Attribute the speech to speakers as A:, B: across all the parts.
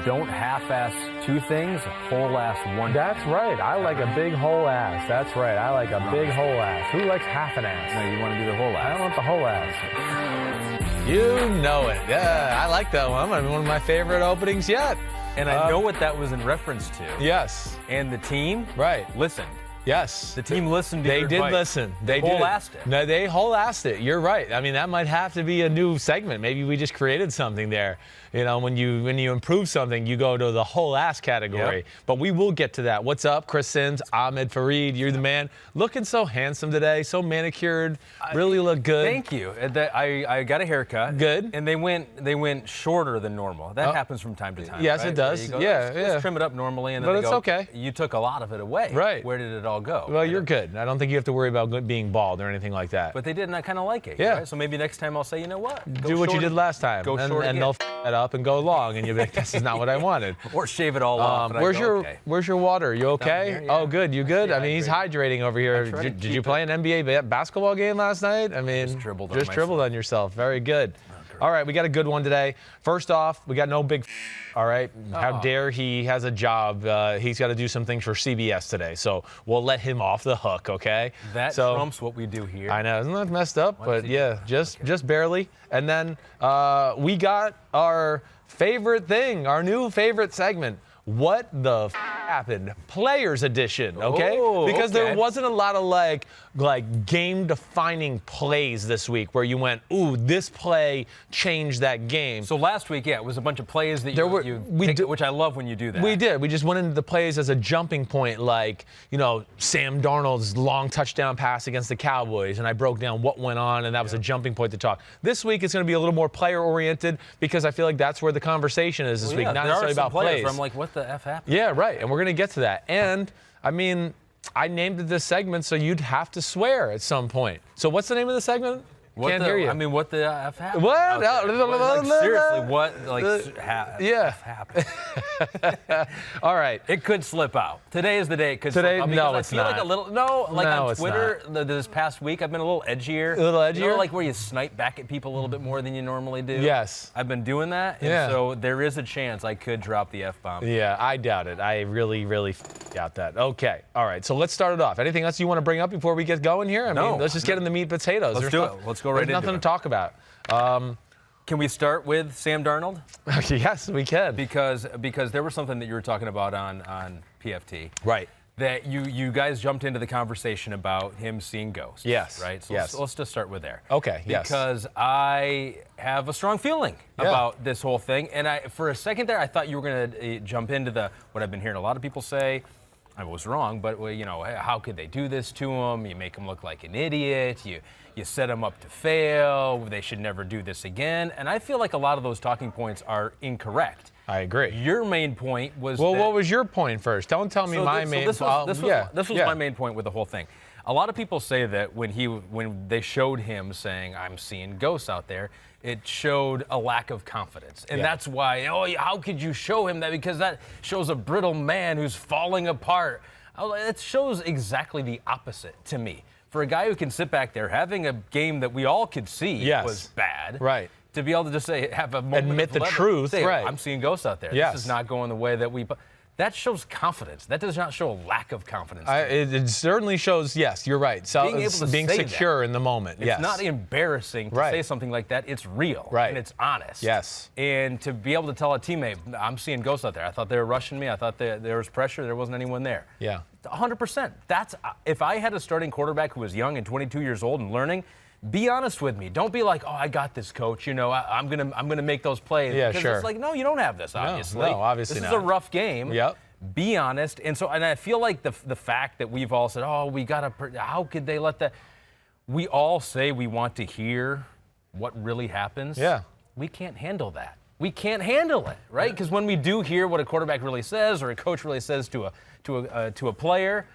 A: don't half-ass two things, whole-ass one.
B: That's right. I like a big whole ass. That's right. I like a big whole ass. Who likes half an ass?
A: No, you want to do the whole ass.
B: I want the whole ass.
C: You know it. Yeah, I like that one. One of my favorite openings yet.
A: And I know what that was in reference to.
C: Yes.
A: And the team listened.
C: Yes.
A: The team listened to your
C: They did
A: advice.
C: listen. They
A: whole-assed it.
C: No, they whole-assed it. You're right. I mean, that might have to be a new segment. Maybe we just created something there. You know, when you improve something, you go to the whole-ass category.
A: Yep.
C: But we will get to that. What's up, Chris Simms, Ahmed Fareed? You're the man. Looking so handsome today, so manicured. Really look good.
A: Thank you. I got a haircut.
C: Good.
A: And they went shorter than normal. That happens from time to time.
C: Yes,
A: right?
C: it does.
A: Go,
C: Yeah,
A: let's trim it up normally, and then
C: but
A: they
C: it's
A: go,
C: okay.
A: You took a lot of it away.
C: Right.
A: Where did it all go?
C: Well, you're good. I don't think you have to worry about being bald or anything like that.
A: But they did, and I kind of like it.
C: Yeah.
A: Right? So maybe next time I'll say, you know what?
C: Do what you did last time.
A: Go short
C: and they'll f that up and go long, and you'll be like, this is not what I wanted.
A: Or shave it all off. And
C: Where's your water? You okay?
A: Here, yeah.
C: Oh, good. You good?
A: Yeah,
C: I mean, he's hydrating over here. Did you play an NBA basketball game last night? I mean,
A: Just dribbled
C: on yourself. Very good. All right, we got a good one today. First off, we got no big all right? How dare he has a job. He's got to do some things for CBS today, so we'll let him off the hook, okay?
A: That trumps what we do here.
C: I know. Isn't that messed up? But, yeah, just barely. And then we got our favorite thing, our new favorite segment. What the happened? Players edition, okay? Because there wasn't a lot of like game-defining plays this week where you went, ooh, this play changed that game.
A: So last week, yeah, it was a bunch of plays that you picked, which I love when you do that.
C: We did. We just went into the plays as a jumping point, like, you know, Sam Darnold's long touchdown pass against the Cowboys, and I broke down what went on, and that was a jumping point to talk. This week, it's going to be a little more player-oriented because I feel like that's where the conversation is this week, not necessarily about plays.
A: Where I'm like, what the F happened?
C: Yeah, right, and we're going to get to that. And, I mean, I named it this segment, so you'd have to swear at some point. So what's the name of the segment? Can't hear you.
A: I mean, what the F happened?
C: What?
A: Like, seriously, what F happened?
C: All right.
A: It could slip out. Today is the day it could
C: slip out.
A: No,
C: it's not.
A: Like a little, on Twitter this past week, I've been a little edgier.
C: A little edgier?
A: You know, like where you snipe back at people a little bit more than you normally do?
C: Yes.
A: I've been doing that, and so there is a chance I could drop the F-bomb.
C: Yeah, I doubt it. I really doubt that. Okay. All right, so let's start it off. Anything else you want to bring up before we get going here? I mean, let's just get in the meat and potatoes.
A: Let's do it. Let's go right into it.
C: There's nothing to talk about.
A: Can we start with Sam Darnold?
C: Yes, we can.
A: Because there was something that you were talking about on PFT.
C: Right.
A: That you guys jumped into the conversation about him seeing ghosts.
C: Yes.
A: Right? So
C: yes.
A: let's just start with there.
C: Okay, yes.
A: Because I have a strong feeling about this whole thing. And for a second there, I thought you were going to jump into what I've been hearing a lot of people say. I was wrong, but, you know, how could they do this to him? You make him look like an idiot. You set him up to fail. They should never do this again. And I feel like a lot of those talking points are incorrect.
C: I agree.
A: Your main point was
C: what was your point first? Don't tell me my main point.
A: This was my main point with the whole thing. A lot of people say that when they showed him saying, I'm seeing ghosts out there, it showed a lack of confidence. And that's why, how could you show him that? Because that shows a brittle man who's falling apart. It shows exactly the opposite to me. For a guy who can sit back there having a game that we all could see was bad.
C: Right.
A: To be able to just have a moment
C: admit the truth, right?
A: I'm seeing ghosts out there.
C: Yes.
A: This is not going the way that we. That shows confidence. That does not show a lack of confidence.
C: It certainly shows. Yes, you're right. So
A: being able to
C: being
A: say
C: secure in the moment.
A: It's not embarrassing to say something like that. It's real.
C: Right.
A: And it's honest.
C: Yes.
A: And to be able to tell a teammate, I'm seeing ghosts out there. I thought they were rushing me. I thought there was pressure. There wasn't anyone there.
C: Yeah.
A: 100%. If I had a starting quarterback who was young and 22 years old and learning. Be honest with me. Don't be like, I got this, coach. You know, I'm gonna make those plays.
C: Yeah,
A: because
C: sure.
A: It's like, no, you don't have this. Obviously,
C: no, obviously
A: this
C: not.
A: is a rough game.
C: Yep.
A: Be honest. And I feel like the fact that we've all said, we gotta. How could they let that? We all say we want to hear what really happens.
C: Yeah.
A: We can't handle that. We can't handle it, right? Because when we do hear what a quarterback really says or a coach really says to a player.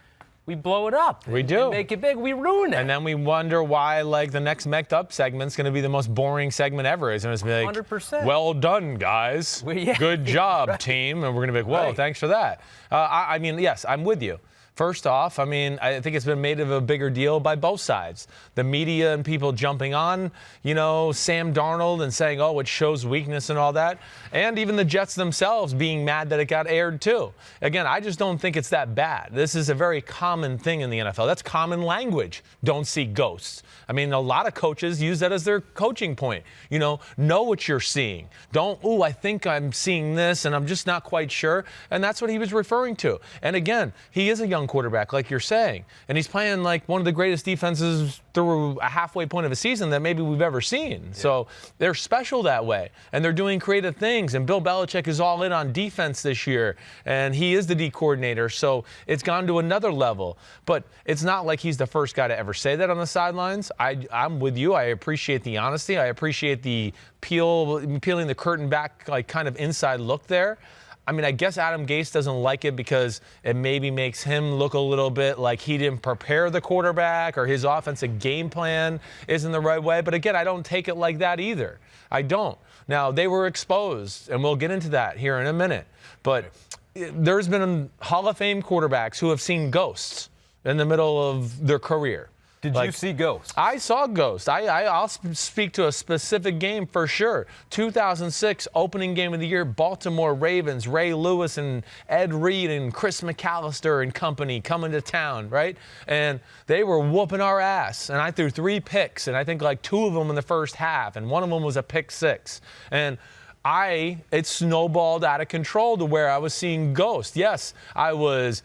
A: We blow it up.
C: We do.
A: And make it big. We ruin it.
C: And then we wonder why, like, the next Mec'd Up segment's going to be the most boring segment ever. It's going to be like,
A: 100%.
C: Well done, guys. Good job, team. And we're going to be like, whoa, thanks for that. I mean, yes, I'm with you. First off, I mean, I think it's been made of a bigger deal by both sides. The media and people jumping on, Sam Darnold and saying, oh, it shows weakness and all that. And even the Jets themselves being mad that it got aired too. Again, I just don't think it's that bad. This is a very common thing in the NFL. That's common language. Don't see ghosts. I mean, a lot of coaches use that as their coaching point. Know what you're seeing. Don't, I think I'm seeing this and I'm just not quite sure. And that's what he was referring to. And again, he is a young quarterback, like you're saying. And he's playing like one of the greatest defenses through a halfway point of a season that maybe we've ever seen. Yeah. So they're special that way. And they're doing creative things. And Bill Belichick is all in on defense this year. And he is the D coordinator. So it's gone to another level. But it's not like he's the first guy to ever say that on the sidelines. I'm with you. I appreciate the honesty. I appreciate the peeling the curtain back, like kind of inside look there. I mean, I guess Adam Gase doesn't like it because it maybe makes him look a little bit like he didn't prepare the quarterback or his offensive game plan isn't the right way. But again, I don't take it like that either. I don't. Now, they were exposed, and we'll get into that here in a minute. But there's been Hall of Fame quarterbacks who have seen ghosts in the middle of their career.
A: Did you see ghosts?
C: I saw ghosts. I'll speak to a specific game for sure. 2006 opening game of the year, Baltimore Ravens, Ray Lewis and Ed Reed and Chris McAllister and company coming to town, right? And they were whooping our ass. And I threw 3 picks, and I think like 2 of them in the first half, and one of them was a pick 6. And it snowballed out of control to where I was seeing ghosts. Yes, I was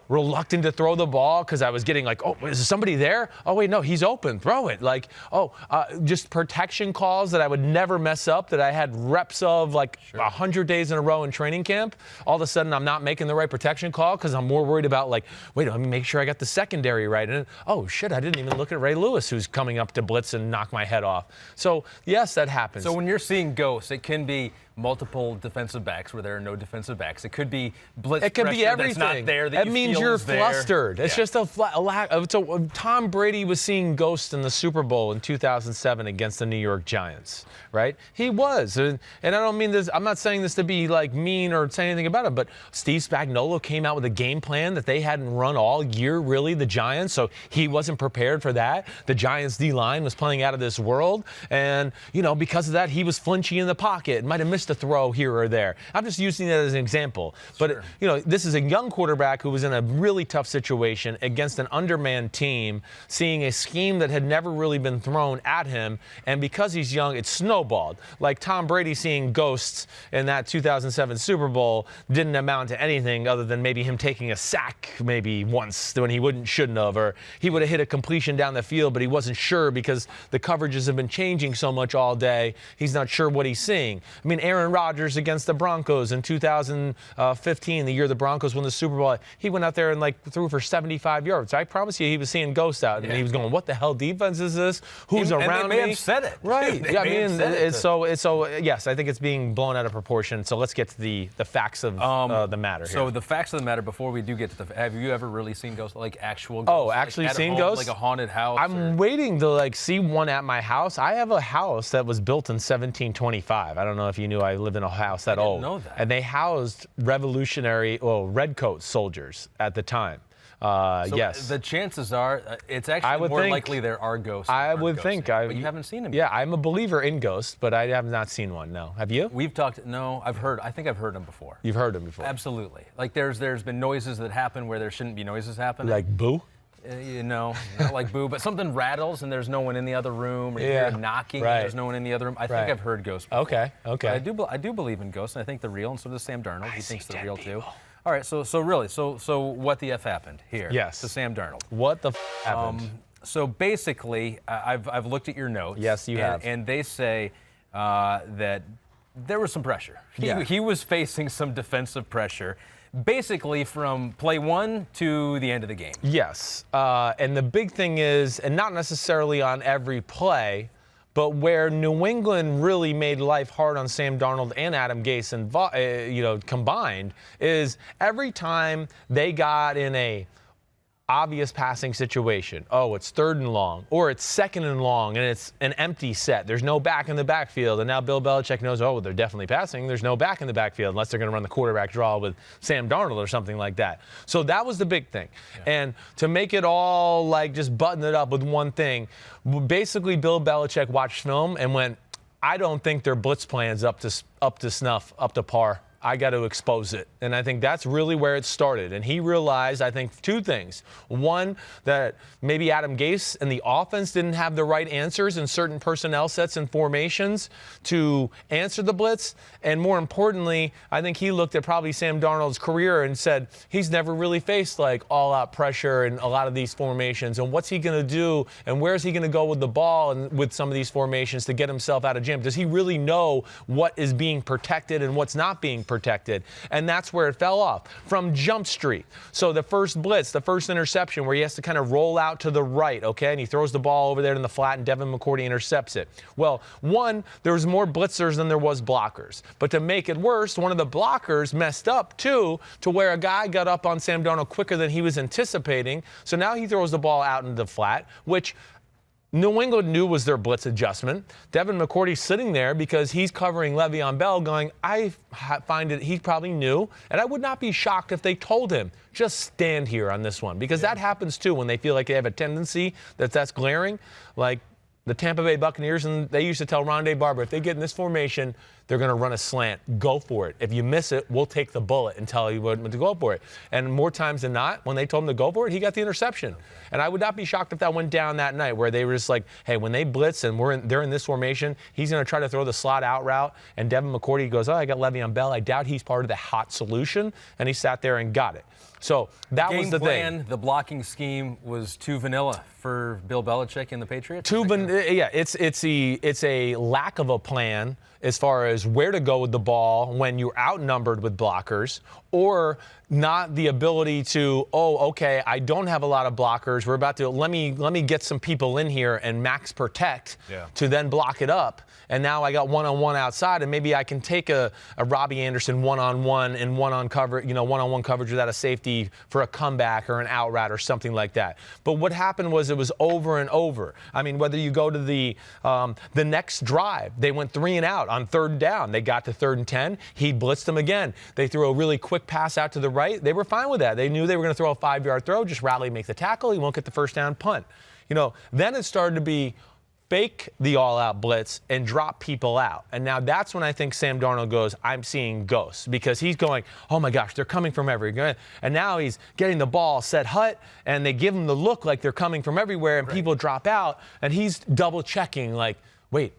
C: reluctant to throw the ball because I was getting like, oh, is somebody there? Oh, wait, no, he's open. Throw it. Like, just protection calls that I would never mess up, that I had reps of like 100 days in a row in training camp. All of a sudden, I'm not making the right protection call because I'm more worried about like, wait, let me make sure I got the secondary right. And oh, shit, I didn't even look at Ray Lewis, who's coming up to blitz and knock my head off. So, yes, that happens.
A: So when you're seeing ghosts, it can be multiple defensive backs where there are no defensive backs. It could be blitz.
C: It could be everything.
A: That's not there.
C: That means you're flustered. It's just a lack. Tom Brady was seeing ghosts in the Super Bowl in 2007 against the New York Giants, right? He was, and I don't mean this. I'm not saying this to be like mean or say anything about it, but Steve Spagnuolo came out with a game plan that they hadn't run all year, really, the Giants. So he wasn't prepared for that. The Giants D-line was playing out of this world, and because of that, he was flinchy in the pocket and might have missed a throw here or there. I'm just using that as an example. But, this is a young quarterback who was in a really tough situation against an undermanned team, seeing a scheme that had never really been thrown at him. And because he's young, it snowballed. Like Tom Brady seeing ghosts in that 2007 Super Bowl didn't amount to anything other than maybe him taking a sack maybe once when he shouldn't have, or he would have hit a completion down the field, but he wasn't sure because the coverages have been changing so much all day. He's not sure what he's seeing. I mean, Aaron Rodgers against the Broncos in 2015, the year the Broncos won the Super Bowl, he went out there and threw for 75 yards. I promise you, he was seeing ghosts out, and he was going, "What the hell defense is this? Who's around me?"
A: And they may have said it,
C: right? Yeah, I mean, so yes, I think it's being blown out of proportion. So let's get to the facts of the matter here.
A: So the facts of the matter before we do get to have you ever really seen ghosts, like actual ghosts?
C: Oh, actually seen ghosts,
A: like a haunted house?
C: I'm waiting to see one at my house. I have a house that was built in 1725. I don't know if you knew I lived in a house that old.
A: I didn't know that.
C: And they housed redcoat soldiers at the time. Yes.
A: The chances are it's actually more likely there are ghosts.
C: I would think.
A: But you haven't seen them.
C: Yeah, I'm a believer in ghosts, but I have not seen one. No. Have you?
A: We've talked. No, I've heard. I think I've heard them before.
C: You've heard them before.
A: Absolutely. Like there's been noises that happen where there shouldn't be noises happening.
C: Like boo?
A: Not like boo, but something rattles and there's no one in the other room, or you hear knocking and there's no one in the other room. I think I've heard ghosts before.
C: Okay.
A: But I do believe in ghosts, and I think they're real, and so does Sam Darnold. He thinks they're real too. All right, so what the F happened here?
C: Yes.
A: To Sam Darnold.
C: What the happened?
A: So basically, I've looked at your notes.
C: Yes, you have.
A: And they say that there was some pressure. He was facing some defensive pressure, basically from play 1 to the end of the game.
C: Yes, and the big thing is, and not necessarily on every play, but where New England really made life hard on Sam Darnold and Adam Gase combined, is every time they got in a obvious passing situation. Oh, it's 3rd and long, or it's 2nd and long, and it's an empty set. There's no back in the backfield, and now Bill Belichick knows, oh, they're definitely passing. There's no back in the backfield unless they're going to run the quarterback draw with Sam Darnold or something like that. So that was the big thing. Yeah. And to make it all like just button it up with one thing, basically Bill Belichick watched film and went, I don't think their blitz plan's up to snuff, up to par. I got to expose it. And I think that's really where it started. And he realized, I think, 2 things. One, that maybe Adam Gase and the offense didn't have the right answers in certain personnel sets and formations to answer the blitz. And more importantly, I think he looked at probably Sam Darnold's career and said, he's never really faced like all-out pressure in a lot of these formations. And what's he going to do? And where's he going to go with the ball and with some of these formations to get himself out of jam? Does he really know what is being protected and what's not being protected? And that's where it fell off from Jump Street. So the first blitz, the first interception where he has to kind of roll out to the right, okay, and he throws the ball over there in the flat and Devin McCourty intercepts it. Well, one, there was more blitzers than there was blockers. But to make it worse, one of the blockers messed up too, to where a guy got up on Sam Darnold quicker than he was anticipating. So now he throws the ball out into the flat, which New England knew was their blitz adjustment. Devin McCourty's sitting there because he's covering Le'Veon Bell going, I find it, he probably knew, and I would not be shocked if they told him, just stand here on this one. Because that happens too when they feel like they have a tendency that's glaring. Like the Tampa Bay Buccaneers, and they used to tell Rondé Barber, if they get in this formation, they're going to run a slant. Go for it. If you miss it, we'll take the bullet and tell you to go for it. And more times than not, when they told him to go for it, he got the interception. Okay. And I would not be shocked if that went down that night where they were just like, hey, when they blitz and they're in this formation, he's going to try to throw the slot out route. And Devin McCourty goes, oh, I got Le'Veon Bell. I doubt he's part of the hot solution. And he sat there and got it. So that was the thing.
A: The blocking scheme was too vanilla for Bill Belichick and the Patriots.
C: Yeah, it's a lack of a plan as far as where to go with the ball when you're outnumbered with blockers, or not the ability to, oh, okay, I don't have a lot of blockers. We're about to let me get some people in here and max protect to then block it up. And now I got one-on-one outside, and maybe I can take a Robbie Anderson one-on-one and one-on coverage without a safety for a comeback or an out route or something like that. But what happened was it was over and over. I mean, whether you go to the next drive, they went 3 and out on 3rd down. They got to 3rd and 10. He blitzed them again. They threw a really quick pass out to the right. They were fine with that. They knew they were going to throw a 5-yard throw, just rally, make the tackle. He won't get the 1st down, punt. Then it started to be fake the all-out blitz and drop people out. And now that's when I think Sam Darnold goes, I'm seeing ghosts, because he's going, oh my gosh, they're coming from everywhere. And now he's getting the ball set hut, and they give him the look like they're coming from everywhere, and people drop out, and he's double checking like, wait,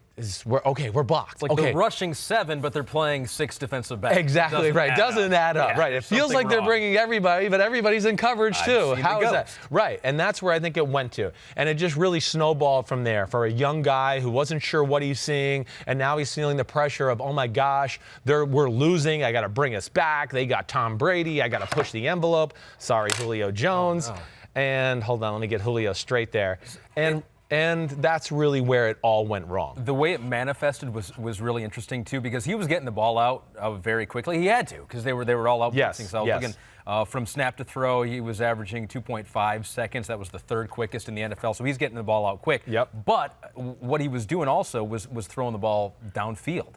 C: we're blocked.
A: It's like they're rushing 7, but they're playing 6 defensive backs.
C: Exactly right. Doesn't add up. Right. It feels like they're bringing everybody, but everybody's in coverage too. How is that? Right. And that's where I think it went to. And it just really snowballed from there for a young guy who wasn't sure what he's seeing, and now he's feeling the pressure of, oh my gosh, we're losing. I got to bring us back. They got Tom Brady. I got to push the envelope. Sorry, Julio Jones. Oh, no. And hold on, let me get Julio straight there. And that's really where it all went wrong.
A: The way it manifested was really interesting, too, because he was getting the ball out very quickly. He had to, because they were all out blitzing. So looking, from snap to throw, he was averaging 2.5 seconds. That was the 3rd quickest in the NFL. So he's getting the ball out quick.
C: Yep.
A: But what he was doing also was throwing the ball downfield.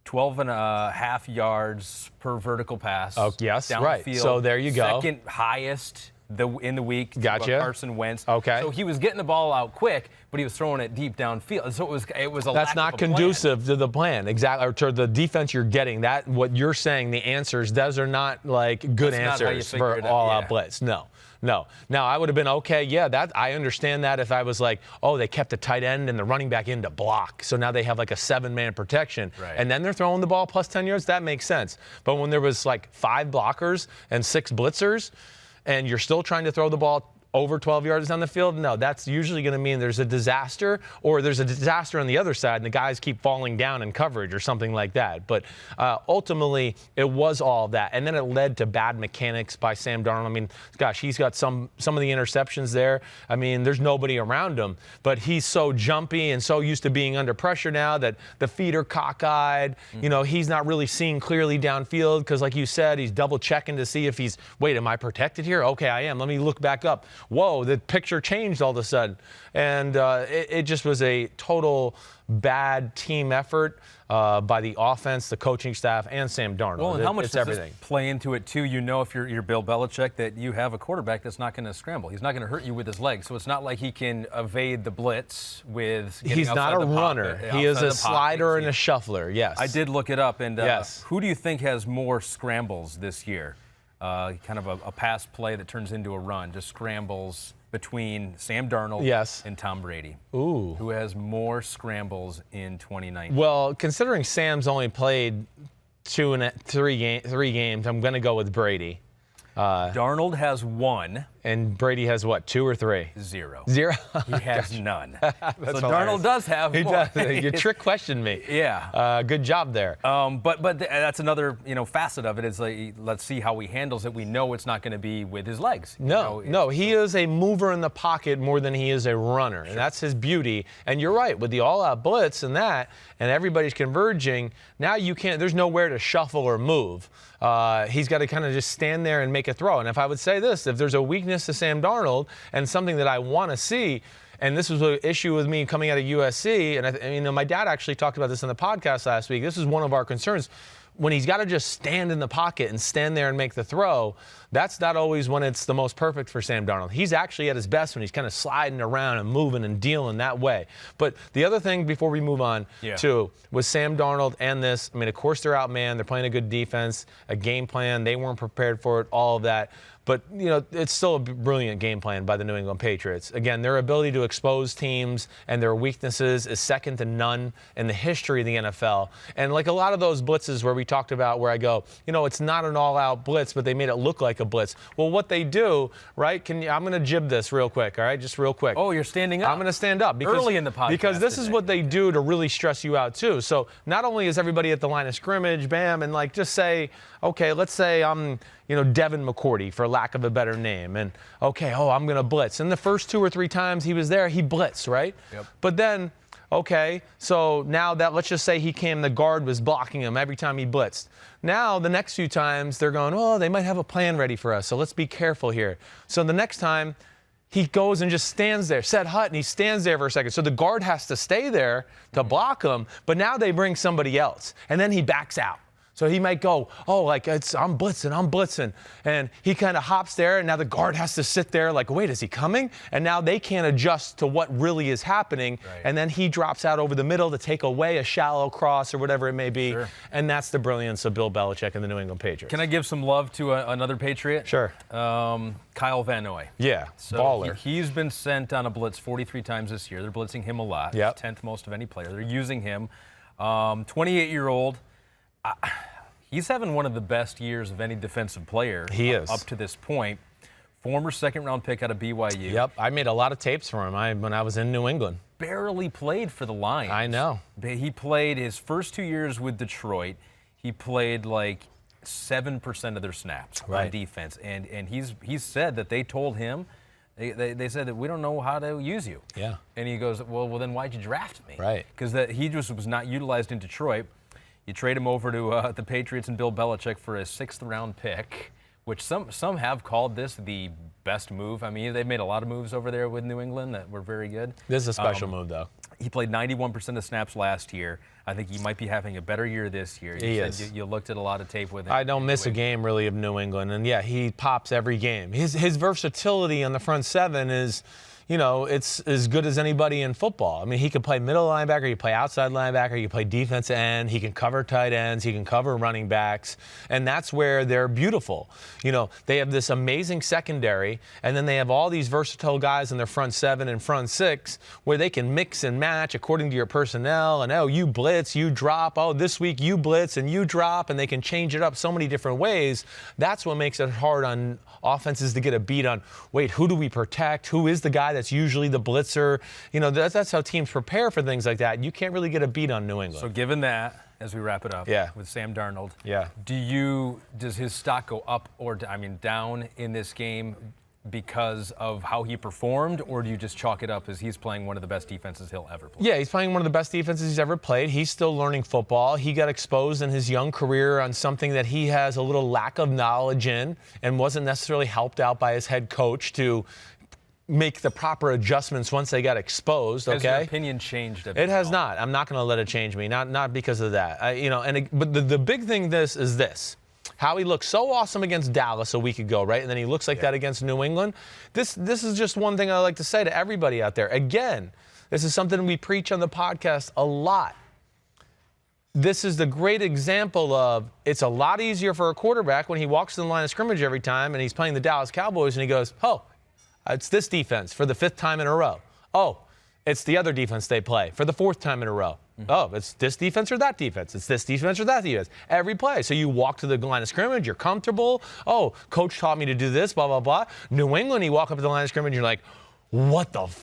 A: 12.5 yards per vertical pass.
C: Oh, yes,
A: downfield.
C: Right. So there you go.
A: 2nd highest in the week.
C: Gotcha.
A: Carson Wentz.
C: Okay.
A: So he was getting the ball out quick, but he was throwing it deep downfield. So it was a
C: That's not conducive to the plan, exactly, or to the defense you're getting. That what you're saying, the answers, those are not like good answers for all-out blitz. No. Now, I would have been okay. Yeah, that I understand that if I was like, oh, they kept the tight end and the running back in to block, so now they have like a 7-man protection, and then they're throwing the ball plus 10 yards. That makes sense. But when there was like 5 blockers and 6 blitzers, and you're still trying to throw the ball over 12 yards down the field, no, that's usually going to mean there's a disaster, or there's a disaster on the other side and the guys keep falling down in coverage or something like that. But ultimately, it was all of that. And then it led to bad mechanics by Sam Darnold. I mean, gosh, he's got some of the interceptions there. I mean, there's nobody around him, but he's so jumpy and so used to being under pressure now that the feet are cockeyed. He's not really seeing clearly downfield because, like you said, he's double checking to see if wait, am I protected here? Okay, I am. Let me look back up. whoa, the picture changed all of a sudden. And it just was a total bad team effort by the offense, the coaching staff, and Sam Darnold.
A: Well, and how much
C: it's
A: does
C: everything.
A: this play into it, too? You know, if you're Bill Belichick, that you have a quarterback that's not going to scramble. He's not going to hurt you with his legs. So it's not like he can evade the blitz with getting
C: He's not a runner. He is a slider and a shuffler, yes.
A: I did look it up. And
C: yes.
A: Who do you think has more scrambles this year? Kind of a pass play that turns into a run, just scrambles between Sam Darnold and Tom Brady.
C: Ooh.
A: Who has more scrambles in 2019?
C: Well, considering Sam's only played three games, I'm going to go with Brady.
A: Darnold has 1.
C: And Brady has what, 2 or 3?
A: 0.
C: 0?
A: He has none. So
C: hilarious.
A: Darnold does have
C: he
A: more.
C: Does. You trick questioned me.
A: Yeah.
C: Good job there.
A: But that's another facet of it is like, let's see how he handles it. We know it's not going to be with his legs.
C: No, he is a mover in the pocket more than he is a runner, and that's his beauty. And you're right, with the all-out blitz and everybody's converging, now you can't, there's nowhere to shuffle or move. He's got to kind of just stand there and make a throw. And if I would say this, if there's a weakness to Sam Darnold and something that I want to see, and this was an issue with me coming out of USC, and my dad actually talked about this in the podcast last week. This is one of our concerns. When he's got to just stand in the pocket and stand there and make the throw, that's not always when it's the most perfect for Sam Darnold. He's actually at his best when he's kind of sliding around and moving and dealing that way. But the other thing before we move on to with Sam Darnold and this, of course they're outmanned. They're playing a good defense, a game plan. They weren't prepared for it, all of that. But, it's still a brilliant game plan by the New England Patriots. Again, their ability to expose teams and their weaknesses is second to none in the history of the NFL. And like a lot of those blitzes where we talked about where I go, it's not an all-out blitz, but they made it look like a blitz. Well, what they do, right, I'm going to jib this real quick, all right, just real quick.
A: Oh, you're standing up.
C: I'm going to stand up. Because,
A: early in the podcast.
C: Because this is what they do to really stress you out, too. So not only is everybody at the line of scrimmage, bam, and just say, okay, let's say I'm, Devin McCourty, for lack of a better name. And, okay, I'm going to blitz. And the first 2 or 3 times he was there, he blitzed, right?
A: Yep.
C: But then, okay, so now that, let's just say the guard was blocking him every time he blitzed. Now, the next few times, they're going, they might have a plan ready for us, so let's be careful here. So the next time, he goes and just stands there, set hut, and he stands there for a second. So the guard has to stay there to block him, but now they bring somebody else, and then he backs out. So he might go, I'm blitzing. And he kind of hops there, and now the guard has to sit there like, wait, is he coming? And now they can't adjust to what really is happening.
A: Right.
C: And then he drops out over the middle to take away a shallow cross or whatever it may be.
A: Sure.
C: And that's the brilliance of Bill Belichick and the New England Patriots.
A: Can I give some love to another Patriot?
C: Sure.
A: Kyle Van Noy.
C: Yeah,
A: so
C: baller.
A: He's been sent on a blitz 43 times this year. They're blitzing him a lot.
C: Yep.
A: 10th most of any player. They're using him. 28-year-old. He's having one of the best years of any defensive player up to this point. Former second-round pick out of BYU.
C: Yep, I made a lot of tapes for him when I was in New England.
A: Barely played for the Lions.
C: I know.
A: He played his first 2 years with Detroit. He played like 7% of their snaps on defense. And he's said that they told him, they said that we don't know how to use you.
C: Yeah.
A: And he goes, well, then why'd you draft me?
C: Right.
A: Because he just was not utilized in Detroit. You trade him over to the Patriots and Bill Belichick for a 6th-round pick, which some have called this the best move. They've made a lot of moves over there with New England that were very good.
C: This is a special move, though.
A: He played 91% of snaps last year. I think he might be having a better year this year. You looked at a lot of tape with him.
C: I don't miss a game, really, of New England. And, yeah, he pops every game. His versatility on the front seven is – it's as good as anybody in football. He can play middle linebacker, he can play outside linebacker, he can play defensive end, he can cover tight ends, he can cover running backs, and that's where they're beautiful. They have this amazing secondary, and then they have all these versatile guys in their front seven and front six where they can mix and match according to your personnel, and you blitz, you drop, this week you blitz and you drop, and they can change it up so many different ways. That's what makes it hard on offenses to get a beat on, wait, who do we protect? Who is the guy that's usually the blitzer? That's how teams prepare for things like that. You can't really get a beat on New England.
A: So given that, as we wrap it up with Sam Darnold, does his stock go up or down in this game because of how he performed, or do you just chalk it up as he's playing one of the best defenses he'll ever play?
C: Yeah, he's playing one of the best defenses he's ever played. He's still learning football. He got exposed in his young career on something that he has a little lack of knowledge in and wasn't necessarily helped out by his head coach to make the proper adjustments once they got exposed. Okay.
A: Has your opinion changed?
C: It has not. I'm not going to let it change me. Not because of that. But the big thing is this. How he looked so awesome against Dallas a week ago, right? And then he looks like that against New England. This is just one thing I like to say to everybody out there. Again, this is something we preach on the podcast a lot. This is the great example of it's a lot easier for a quarterback when he walks to the line of scrimmage every time and he's playing the Dallas Cowboys and he goes, oh, it's this defense for the 5th time in a row. Oh, it's the other defense they play for the 4th time in a row. Oh, it's this defense or that defense. It's this defense or that defense. Every play. So you walk to the line of scrimmage, you're comfortable. Oh, coach taught me to do this, blah, blah, blah. New England, you walk up to the line of scrimmage, you're like, what the f***?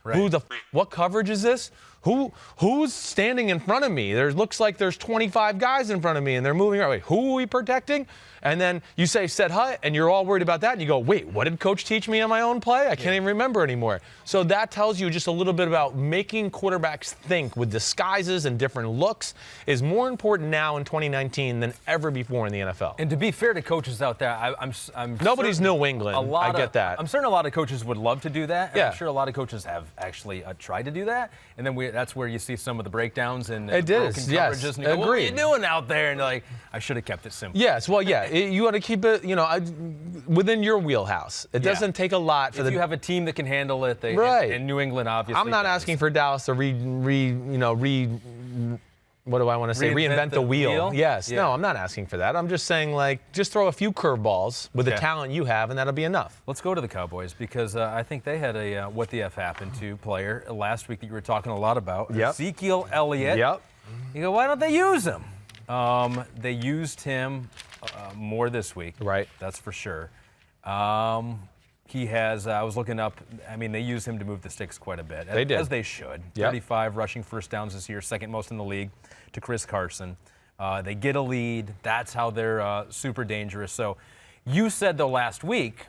C: Right. What coverage is this? Who's standing in front of me? Looks like there's 25 guys in front of me, and they're moving around. Wait, who are we protecting? And then you say set hut, and you're all worried about that, and you go, wait, what did coach teach me on my own play? I can't even remember anymore. So that tells you just a little bit about making quarterbacks think with disguises and different looks is more important now in 2019 than ever before in the NFL.
A: And to be fair to coaches out there, I'm
C: nobody's New England. I get that.
A: I'm certain a lot of coaches would love to do that.
C: Yeah.
A: I'm sure a lot of coaches have actually tried to do that. And then that's where you see some of the breakdowns and
C: it
A: broken
C: is.
A: coverages.
C: Yes.
A: And you go, what are you doing out there? And you're like, I should have kept it simple.
C: Yes. Well, yeah. You want to keep it, within your wheelhouse. It doesn't take a lot for
A: if you have a team that can handle it.
C: Right.
A: And New England, obviously.
C: I'm not asking for Dallas to what do I want to say? Reinvent the wheel. Yes. Yeah. No, I'm not asking for that. I'm just saying, just throw a few curveballs with the talent you have, and that'll be enough.
A: Let's go to the Cowboys because I think they had a what the F happened to player last week that you were talking a lot about.
C: Yep.
A: Ezekiel Elliott.
C: Yep.
A: You go, why don't they use him? They used him more this week.
C: Right.
A: That's for sure. He has, I was looking up, they use him to move the sticks quite a bit.
C: They did.
A: As they should.
C: Yep.
A: 35 rushing first downs this year, 2nd most in the league to Chris Carson. They get a lead. That's how they're super dangerous. So you said, though, last week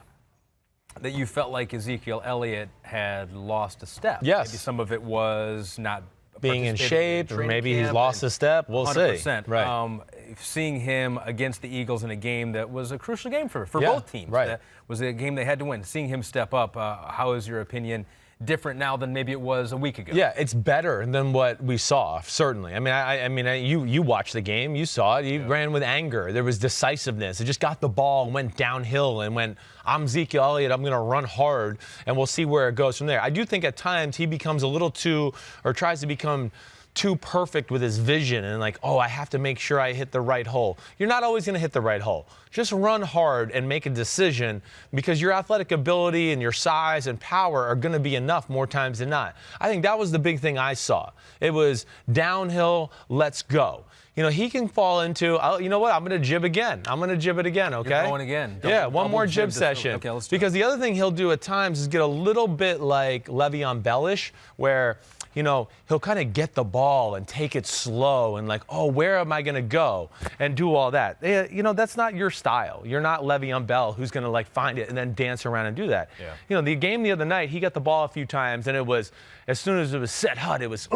A: that you felt like Ezekiel Elliott had lost a step.
C: Yes.
A: Maybe some of it was not
C: being in shape, or maybe he's lost a step. We'll
A: 100%.
C: see. Right.
A: Seeing him against the Eagles in a game that was a crucial game for both teams.
C: Right.
A: That was a game they had to win. Seeing him step up, how is your opinion different now than maybe it was a week ago?
C: Yeah, it's better than what we saw, certainly. You watched the game. You saw it. He ran with anger. There was decisiveness. It just got the ball and went downhill and went, I'm Ezekiel Elliott. I'm going to run hard, and we'll see where it goes from there. I do think at times he becomes a little tries to become too perfect with his vision and I have to make sure I hit the right hole. You're not always going to hit the right hole. Just run hard and make a decision because your athletic ability and your size and power are going to be enough more times than not. I think that was the big thing I saw. It was downhill, let's go. He can fall into, you know what, I'm going to jib again. I'm going to jib it again, okay?
A: You're going again.
C: One more jib session.
A: Okay, let's do
C: because the other thing he'll do at times is get a little bit like Le'Veon Bell-ish, where he'll kind of get the ball and take it slow and where am I going to go and do all that. That's not your style. You're not Le'Veon Bell who's going to find it and then dance around and do that.
A: Yeah.
C: The game the other night, he got the ball a few times and it was, as soon as it was set hut, it was,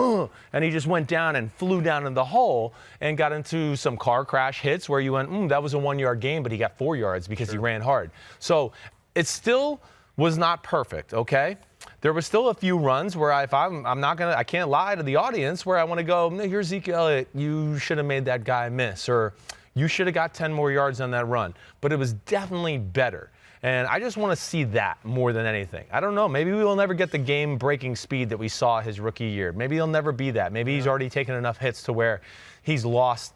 C: and he just went down and flew down in the hole and got into some car crash hits where you went, that was a 1-yard gain, but he got 4 yards because he ran hard. So it still was not perfect, okay? There was still a few runs where I can't lie to the audience where I want to go, no, here's Ezekiel Elliott, you should have made that guy miss, or you should have got 10 more yards on that run. But it was definitely better. And I just want to see that more than anything. I don't know. Maybe we will never get the game-breaking speed that we saw his rookie year. Maybe he'll never be that. Maybe he's already taken enough hits to where he's lost,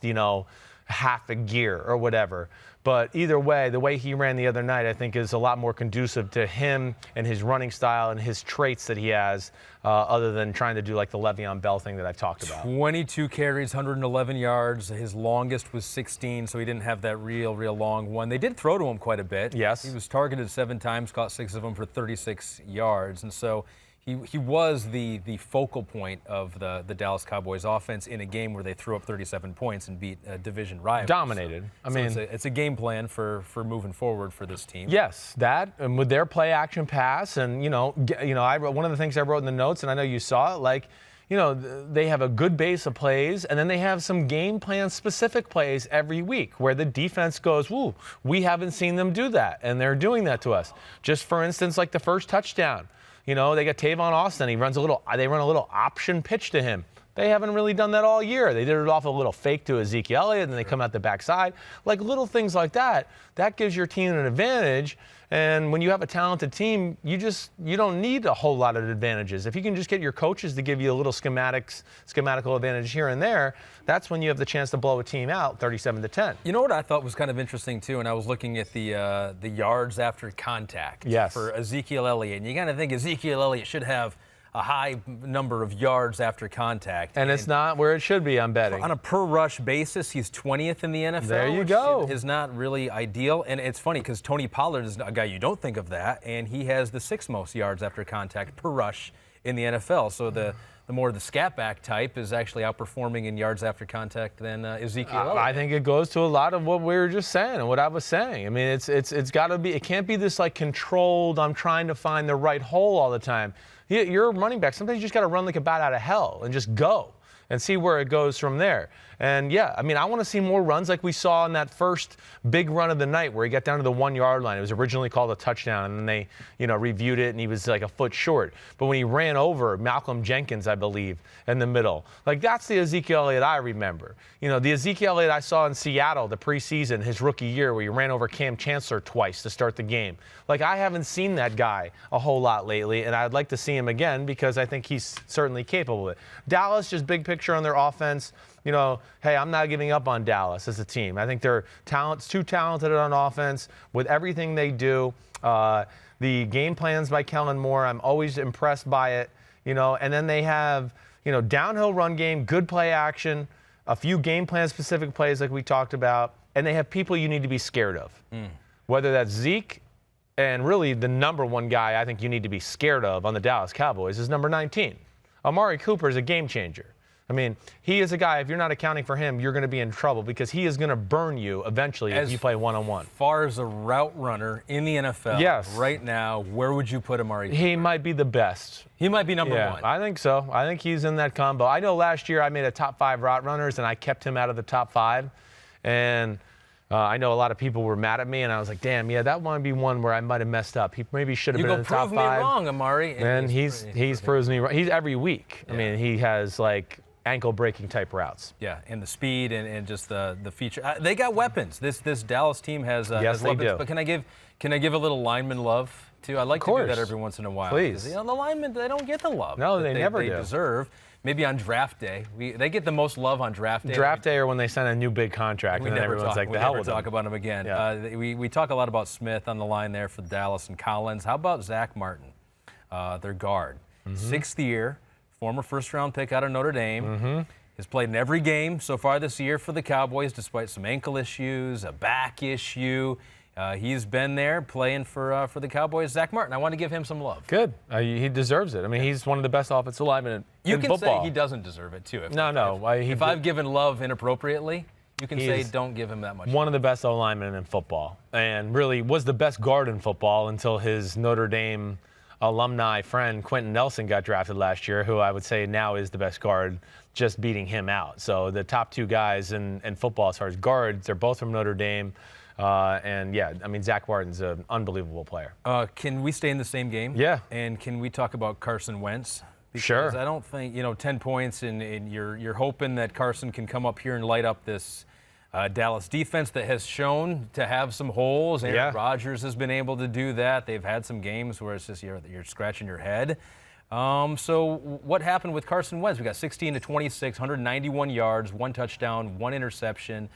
C: half a gear or whatever. But either way, the way he ran the other night, I think, is a lot more conducive to him and his running style and his traits that he has, other than trying to do the Le'Veon Bell thing that I've talked about.
A: 22 carries, 111 yards. His longest was 16, so he didn't have that real long one. They did throw to him quite a bit.
C: Yes.
A: He was targeted 7 times, caught 6 of them for 36 yards. And so he was the focal point of the Dallas Cowboys offense in a game where they threw up 37 points and beat a division rival.
C: Dominated.
A: So it's a game plan for moving forward for this team.
C: Yes, that, and with their play action pass, and I wrote one of the things I wrote in the notes, and I know you saw it, they have a good base of plays, and then they have some game plan specific plays every week where the defense goes, "Woo, we haven't seen them do that," and they're doing that to us. Just for instance, like the first touchdown, they got Tavon Austin. They run a little option pitch to him. They haven't really done that all year. They did it off a little fake to Ezekiel Elliott, and then they come out the backside. Like little things like that, that gives your team an advantage. And when you have a talented team, you don't need a whole lot of advantages. If you can just get your coaches to give you a little schematical advantage here and there, that's when you have the chance to blow a team out 37-10.
A: You know what I thought was kind of interesting too, and I was looking at the yards after contact for Ezekiel Elliott, and you kind of think Ezekiel Elliott should have a high number of yards after contact.
C: And it's not where it should be, I'm betting.
A: On a per rush basis, he's 20th in the NFL.
C: There you go.
A: Is not really ideal. And it's funny because Tony Pollard is a guy you don't think of that, and he has the 6th most yards after contact per rush in the NFL. So the more the scat back type is actually outperforming in yards after contact than Ezekiel Elliott.
C: I think it goes to a lot of what we were just saying and what I was saying. I mean, it's got to be. It can't be this like controlled. I'm trying to find the right hole all the time. You're a running back. Sometimes you just got to run like a bat out of hell and just go and see where it goes from there. And, yeah, I mean, I want to see more runs like we saw in that first big run of the night where he got down to the 1 yard line. It was originally called a touchdown, and then they, reviewed it, and he was like a foot short. But when he ran over Malcolm Jenkins, I believe, in the middle, like that's the Ezekiel Elliott I remember. The Ezekiel Elliott I saw in Seattle the preseason, his rookie year, where he ran over Cam Chancellor twice to start the game. Like, I haven't seen that guy a whole lot lately, and I'd like to see him again because I think he's certainly capable of it. Dallas, just big picture on their offense. Hey, I'm not giving up on Dallas as a team. I think they're too talented on offense with everything they do. The game plans by Kellen Moore, I'm always impressed by it. And then they have, downhill run game, good play action, a few game plan specific plays like we talked about, and they have people you need to be scared of. Whether that's Zeke, and really the number one guy I think you need to be scared of on the Dallas Cowboys is number 19. Amari Cooper is a game changer. I mean, he is a guy, if you're not accounting for him, you're going to be in trouble because he is going to burn you eventually if you play one-on-one.
A: As far as a route runner in the NFL right now, where would you put Amari Cooper?
C: He might be the best.
A: He might be number one.
C: I think so. I think he's in that combo. I know last year I made a top 5 route runners, and I kept him out of the top 5. And I know a lot of people were mad at me, and I was like, damn, that might be one where I might have messed up. He maybe should have been in the top 5.
A: You go prove me wrong, Amari.
C: And he's proven me wrong. He's every week. I mean, he has, like, ankle-breaking type routes.
A: Yeah, and the speed and just the feature. They got weapons. This Dallas team has
C: yes,
A: weapons.
C: They do.
A: But can I give a little lineman love too? I like to do that every once in a while.
C: Please.
A: The linemen, they don't get the love.
C: No, they never do.
A: They deserve. Maybe on draft day, they get the most love on draft day.
C: Draft day or when they sign a new big contract, and then everyone's like, the hell with them.
A: We never talk about him again.
C: Yeah.
A: We talk a lot about Smith on the line there for Dallas and Collins. How about Zach Martin, their guard? 6th year, former first-round pick out of Notre Dame. Has played in every game so far this year for the Cowboys, despite some ankle issues, a back issue. He's been there playing for the Cowboys. Zach Martin, I want to give him some love.
C: Good. He deserves it. I mean, he's one of the best offensive linemen in football.
A: You can say he doesn't deserve it, too. If I've given love inappropriately, you can say don't give him that much.
C: One of the best O-linemen in football, and really was the best guard in football until his Notre Dame alumni friend Quentin Nelson got drafted last year, who I would say now is the best guard, just beating him out. So the top 2 guys in football as far as guards, they're both from Notre Dame. Zach Martin's an unbelievable player.
A: Can we stay in the same game?
C: Yeah.
A: And can we talk about Carson Wentz? Because
C: sure.
A: I don't think, 10 points and you're hoping that Carson can come up here and light up this Dallas defense that has shown to have some holes. Aaron Rodgers has been able to do that. They've had some games where it's just you're scratching your head. So what happened with Carson Wentz? We got 16 to 26, 191 yards, 1 touchdown, 1 interception.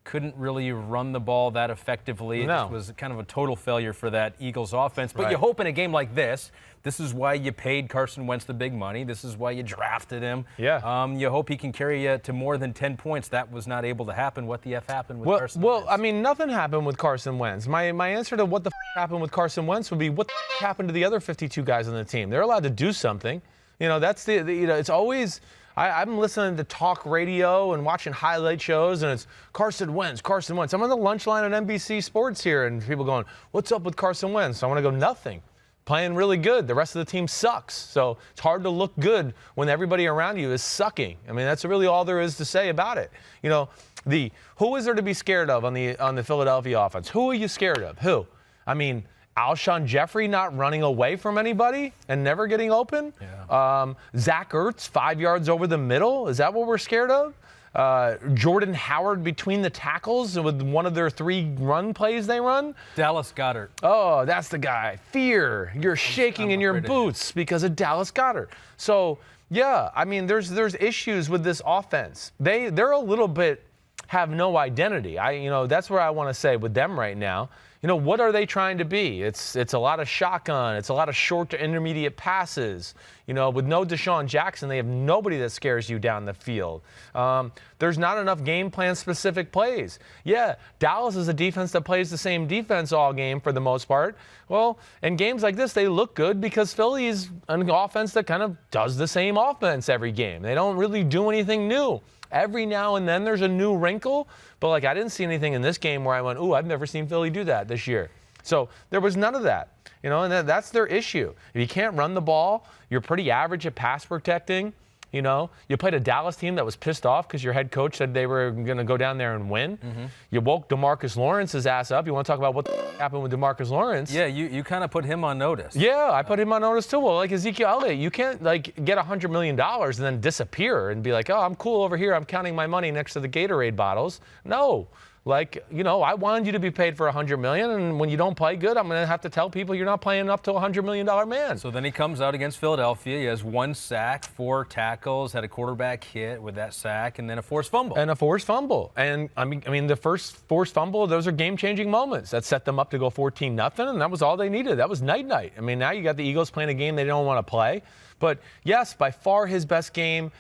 A: Couldn't really run the ball that effectively. It just was kind of a total failure for that Eagles offense. But you hope in a game like this is why you paid Carson Wentz the big money. This is why you drafted him.
C: Yeah.
A: You hope he can carry you to more than 10 points. That was not able to happen. What the F happened with Carson Wentz?
C: Well, I mean, nothing happened with Carson Wentz. My answer to what the happened with Carson Wentz would be what the happened to the other 52 guys on the team. They're allowed to do something. That's it's always – I'm listening to talk radio and watching highlight shows, and it's Carson Wentz, Carson Wentz. I'm on the lunch line on NBC Sports here, and people going, what's up with Carson Wentz? I want to go, nothing. playing really good. The rest of the team sucks. So it's hard to look good when everybody around you is sucking. I mean, that's really all there is to say about it. You know, who is there to be scared of on the Philadelphia offense? Who are you scared of? Who? I mean, Alshon Jeffrey not running away from anybody and never getting open?
A: Yeah.
C: Zach Ertz 5 yards over the middle? Is that what we're scared of? Jordan Howard between the tackles with one of their 3 run plays they run?
A: Dallas Goedert.
C: Oh, that's the guy. Fear. You're shaking in your boots because of Dallas Goedert. So, yeah, I mean, there's issues with this offense. They're a little bit have no identity. That's where I want to say with them right now. You know, what are they trying to be? It's a lot of shotgun. It's a lot of short to intermediate passes. You know, with no Deshaun Jackson, they have nobody that scares you down the field. There's not enough game plan specific plays. Yeah, Dallas is a defense that plays the same defense all game for the most part. Well, in games like this, they look good because Philly is an offense that kind of does the same offense every game. They don't really do anything new. Every now and then there's a new wrinkle, but I didn't see anything in this game where I went, ooh, I've never seen Philly do that this year. So there was none of that, and that's their issue. If you can't run the ball, you're pretty average at pass protecting. You played a Dallas team that was pissed off because your head coach said they were going to go down there and win. Mm-hmm. You woke DeMarcus Lawrence's ass up. You want to talk about what happened with DeMarcus Lawrence?
A: Yeah, you kind of put him on notice.
C: Yeah, I put him on notice too. Well, like Ezekiel Elliott, you can't get $100 million and then disappear and be like, oh, I'm cool over here. I'm counting my money next to the Gatorade bottles. No. I wanted you to be paid for $100 million, and when you don't play good, I'm going to have to tell people you're not playing up to a $100 million man.
A: So then he comes out against Philadelphia. He has 1 sack, 4 tackles, had a quarterback hit with that sack, and then a forced fumble. And
C: I mean, the first forced fumble, those are game-changing moments. That set them up to go 14-0, and that was all they needed. That was night-night. I mean, now you got the Eagles playing a game they don't want to play. But, yes, by far his best game.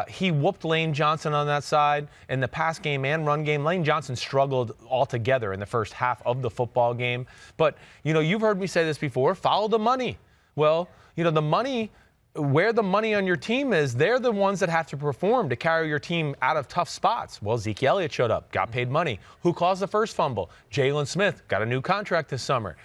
C: He whooped Lane Johnson on that side. In the pass game and run game, Lane Johnson struggled altogether in the first half of the football game. But, you've heard me say this before, follow the money. Well, the money, where the money on your team is, they're the ones that have to perform to carry your team out of tough spots. Well, Ezekiel Elliott showed up, got paid money. Who caused the first fumble? Jalen Smith, got a new contract this summer.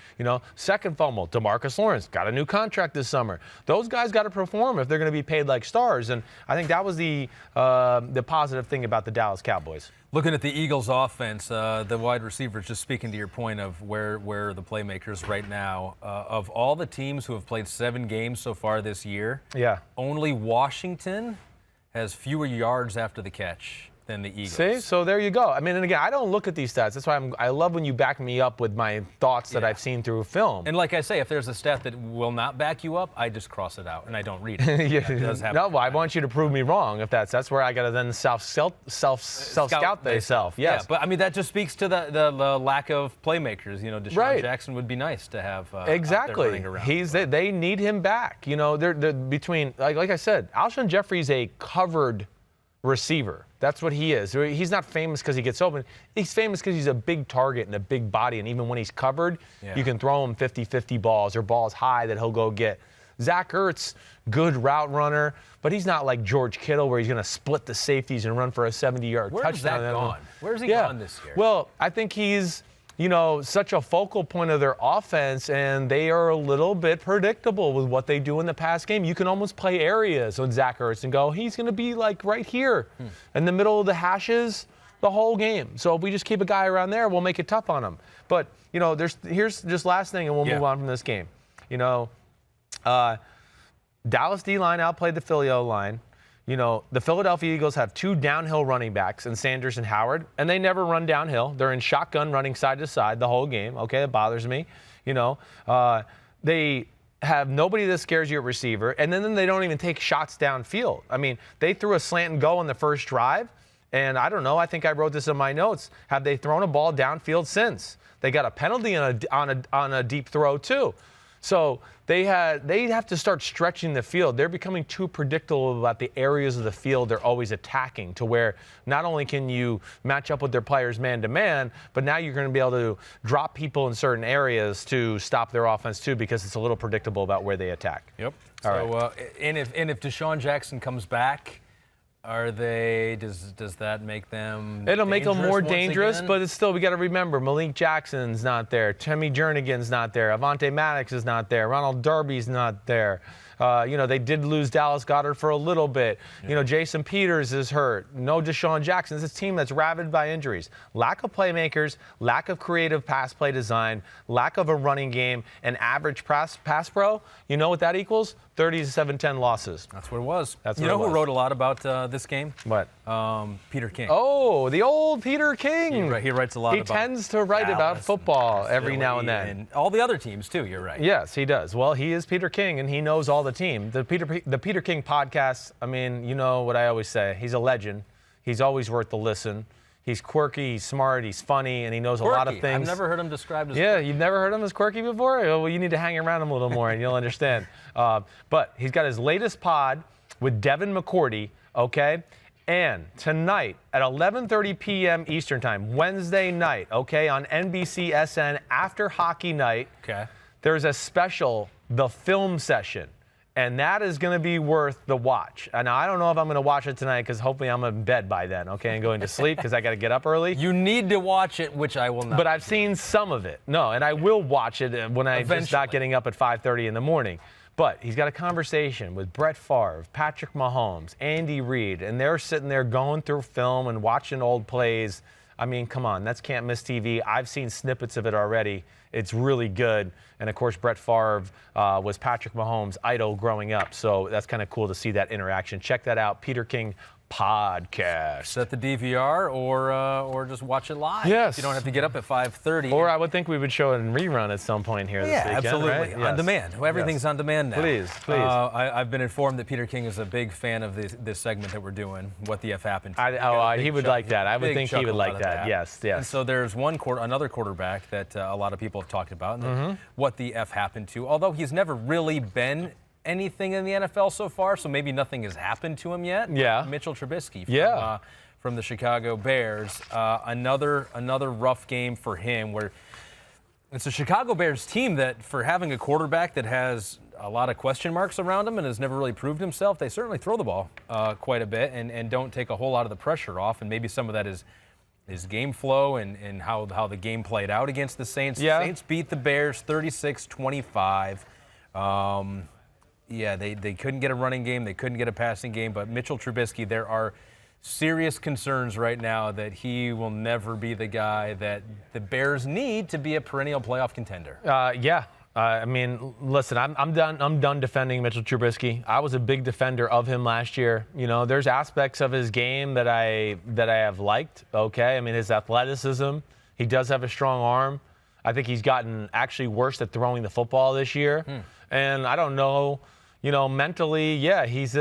C: Second fumble, DeMarcus Lawrence, got a new contract this summer. Those guys got to perform if they're going to be paid like stars. And I think that was the positive thing about the Dallas Cowboys.
A: Looking at the Eagles' offense, the wide receivers, just speaking to your point of where the playmakers right now, of all the teams who have played 7 games so far this year, only Washington has fewer yards after the catch than the Eagles.
C: See? So there you go. I mean, and again, I don't look at these stats. That's why I love when you back me up with my thoughts that I've seen through film.
A: And like I say, if there's a stat that will not back you up, I just cross it out and I don't read it.
C: No, I want you to prove me wrong. If that's where I got to then self-scout myself. Yes.
A: Yeah, but I mean, that just speaks to the lack of playmakers. Deshaun Jackson would be nice to have
C: exactly.
A: running around.
C: They need him back. They're between, like I said, Alshon Jeffrey's a covered receiver. That's what he is. He's not famous because he gets open. He's famous because he's a big target and a big body, and even when he's covered, you can throw him 50-50 balls or balls high that he'll go get. Zach Ertz, good route runner, but he's not like George Kittle where he's going to split the safeties and run for a 70-yard touchdown.
A: Where's that gone? Where's he gone this year?
C: Well, I think he's such a focal point of their offense, and they are a little bit predictable with what they do in the pass game. You can almost play areas with Zach Ertz and go, he's going to be like right here in the middle of the hashes the whole game. So if we just keep a guy around there, we'll make it tough on him. But, here's just last thing, and we'll move on from this game. Dallas D-line outplayed the Philly O-line. The Philadelphia Eagles have 2 downhill running backs in Sanders and Howard, and they never run downhill. They're in shotgun running side to side the whole game. Okay, it bothers me. They have nobody that scares you at receiver, and then they don't even take shots downfield. I mean, they threw a slant and go on the first drive, and I don't know. I think I wrote this in my notes. Have they thrown a ball downfield since? They got a penalty on a deep throw too. So they have to start stretching the field. They're becoming too predictable about the areas of the field they're always attacking, to where not only can you match up with their players man-to-man, but now you're going to be able to drop people in certain areas to stop their offense too, because it's a little predictable about where they attack.
A: Yep.
C: All right.
A: And if Deshaun Jackson comes back, Are they? Does that make them?
C: It'll make them more dangerous,
A: again?
C: but it's still, we got to remember, Malik Jackson's not there, Timmy Jernigan's not there, Avonte Maddox is not there, Ronald Darby's not there. They did lose Dallas Goedert for a little bit. Jason Peters is hurt. No Deshaun Jackson. This is a team that's ravaged by injuries. Lack of playmakers, lack of creative pass play design, lack of a running game, and average pass pro. You know what that equals? 37-10 losses.
A: That's what it was.
C: That's
A: you
C: what
A: know
C: it was.
A: who wrote a lot about this game?
C: What?
A: Peter King.
C: Oh, the old Peter King.
A: He writes a lot about.
C: He tends to write about football every now and then.
A: And all the other teams, too, you're right.
C: Yes, he does. Well, he is Peter King, and he knows all the team. The Peter King podcast, I mean, you know what I always say. He's a legend. He's always worth the listen. He's quirky, he's smart, he's funny, and he knows
A: Quirky.
C: a lot of things.
A: I've never heard him described as
C: Yeah,
A: quirky.
C: you've never heard him as quirky before? Well, you need to hang around him a little more, and you'll understand. But he's got his latest pod with Devin McCourty, okay? And tonight at 11:30 p.m. Eastern Time, Wednesday night, okay, on NBCSN after hockey night,
A: Okay.
C: there's a special, The Film Session. And that is going to be worth the watch. And I don't know if I'm going to watch it tonight because hopefully I'm in bed by then, okay, and going to sleep because I got to get up early.
A: You need to watch it, which I will not.
C: But I've seen some of it. No, and I will watch it when I'm just not getting up at 5:30 in the morning. But he's got a conversation with Brett Favre, Patrick Mahomes, Andy Reid, and they're sitting there going through film and watching old plays. I mean, come on, that's can't miss TV. I've seen snippets of it already. It's really good. And, of course, Brett Favre was Patrick Mahomes' idol growing up. So that's kind of cool to see that interaction. Check that out, Peter King Podcast.
A: Set the DVR or just watch it live.
C: Yes.
A: You don't have to get up at 5:30.
C: Or I would think we would show it in rerun at some point here this weekend.
A: Absolutely.
C: Right?
A: On
C: Yes.
A: demand. Everything's on demand now.
C: Please.
A: I've been informed that Peter King is a big fan of this segment that we're doing, What the F Happened to.
C: He would like that. I would think he would like that. Yes.
A: And so there's another quarterback that a lot of people have talked about, and What the F Happened to. Although he's never really been anything in the NFL so far, so maybe nothing has happened to him yet.
C: Yeah.
A: Mitchell Trubisky from the Chicago Bears. Another rough game for him where it's a Chicago Bears team that, for having a quarterback that has a lot of question marks around him and has never really proved himself, they certainly throw the ball quite a bit and don't take a whole lot of the pressure off. And maybe some of that is game flow and how the game played out against the Saints.
C: Yeah.
A: The Saints beat the Bears 36-25. They couldn't get a running game. They couldn't get a passing game. But Mitchell Trubisky, there are serious concerns right now that he will never be the guy that the Bears need to be a perennial playoff contender.
C: I mean, listen, I'm done defending Mitchell Trubisky. I was a big defender of him last year. You know, there's aspects of his game that I have liked. Okay, I mean, his athleticism. He does have a strong arm. I think he's gotten actually worse at throwing the football this year. And I don't know. You know, mentally, he's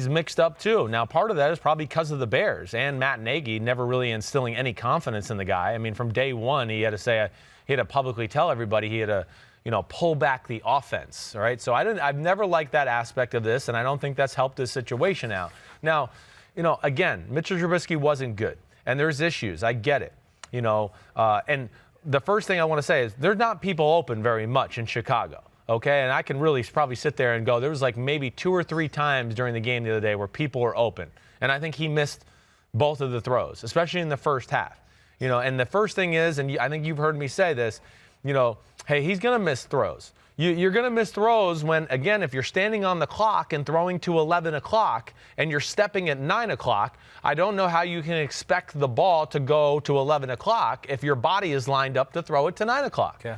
C: mixed up too. Now, part of that is probably because of the Bears and Matt Nagy never really instilling any confidence in the guy. I mean, from day one, he had to publicly tell everybody he had to, pull back the offense. All right. So I've never liked that aspect of this, and I don't think that's helped this situation out. Now, again, Mitchell Trubisky wasn't good, and there's issues. I get it. And the first thing I want to say is there's not people open very much in Chicago. Okay, and I can really probably sit there and go, there was like maybe 2 or 3 times during the game the other day where people were open. And I think he missed both of the throws, especially in the first half. And the first thing is, and I think you've heard me say this, hey, he's going to miss throws. You're going to miss throws when, again, if you're standing on the clock and throwing to 11 o'clock and you're stepping at 9 o'clock, I don't know how you can expect the ball to go to 11 o'clock if your body is lined up to throw it to 9 o'clock.
A: Okay.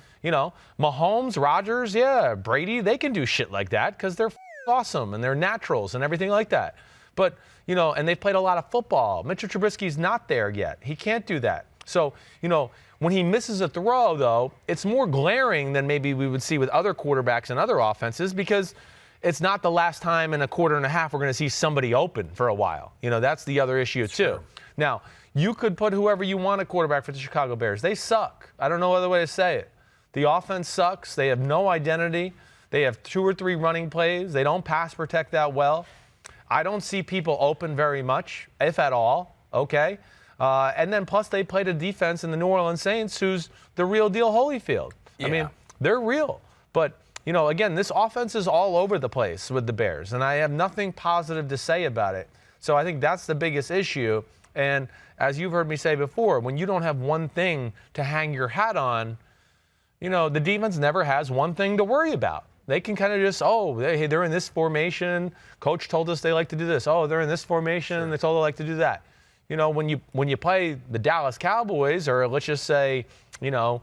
C: Mahomes, Rodgers, Brady, they can do shit like that because they're awesome and they're naturals and everything like that. But, and they've played a lot of football. Mitchell Trubisky's not there yet. He can't do that. So, when he misses a throw, though, it's more glaring than maybe we would see with other quarterbacks and other offenses because it's not the last time in a quarter and a half we're going to see somebody open for a while. That's the other issue, too.
A: Sure.
C: Now, you could put whoever you want a quarterback for the Chicago Bears. They suck. I don't know other way to say it. The offense sucks. They have no identity. They have 2 or 3 running plays. They don't pass protect that well. I don't see people open very much, if at all, okay? And then plus they played a defense in the New Orleans Saints who's the real deal Holyfield.
A: Yeah.
C: I mean, they're real. But, again, this offense is all over the place with the Bears, and I have nothing positive to say about it. So I think that's the biggest issue. And as you've heard me say before, when you don't have one thing to hang your hat on, the defense never has one thing to worry about. They can kind of just, they're in this formation. Coach told us they like to do this. Oh, they're in this formation. Sure. They told they like to do that. When you play the Dallas Cowboys, or let's just say, the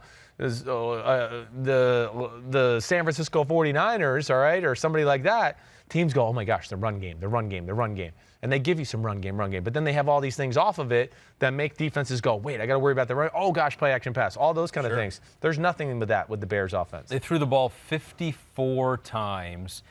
C: San Francisco 49ers, all right, or somebody like that, teams go, oh my gosh, the run game. And they give you some run game. But then they have all these things off of it that make defenses go, wait, I got to worry about the run. Oh gosh, play action pass. All those kind of things. There's nothing with that with the Bears offense.
A: They threw the ball 54 times.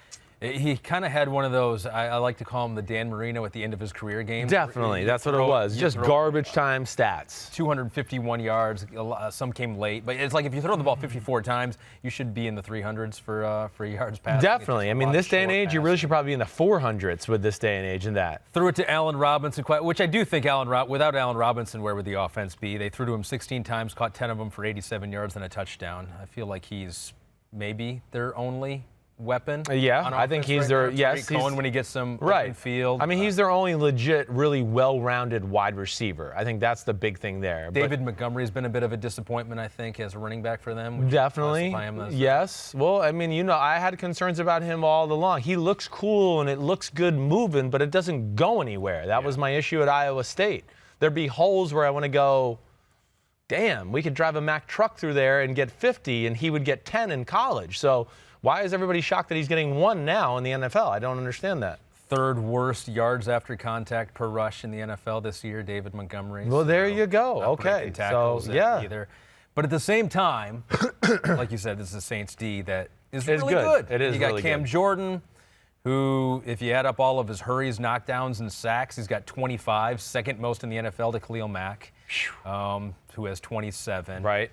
A: He kind of had one of those, I like to call him the Dan Marino at the end of his career game.
C: Definitely, that's what it was. Just garbage time stats.
A: 251 yards, some came late. But it's like if you throw the ball 54 times, you should be in the 300s for yards passed.
C: Definitely. I mean, this day and age, you really should probably be in the 400s with this day and age in that.
A: Threw it to Allen Robinson, which I do think without Allen Robinson, where would the offense be? They threw to him 16 times, caught 10 of them for 87 yards and a touchdown. I feel like he's maybe their only weapon.
C: Yeah, I think he's their, yes.
A: Cohen when he gets some open field.
C: I mean, he's their only legit, really well-rounded wide receiver. I think that's the big thing there.
A: David Montgomery's been a bit of a disappointment, I think, as a running back for them.
C: Definitely, yes. Well, I mean, I had concerns about him all along. He looks cool and it looks good moving, but it doesn't go anywhere. That was my issue at Iowa State. There'd be holes where I want to go, damn, we could drive a Mack truck through there and get 50, and he would get 10 in college. So why is everybody shocked that he's getting 1 now in the NFL? I don't understand that.
A: Third worst yards after contact per rush in the NFL this year, David Montgomery.
C: Well, there you go. Okay.
A: So, either. But at the same time, like you said, this is a Saints D that is really good.
C: It is really good.
A: You got Cam Jordan, who, if you add up all of his hurries, knockdowns, and sacks, he's got 25, second most in the NFL to Khalil Mack, who has 27.
C: Right.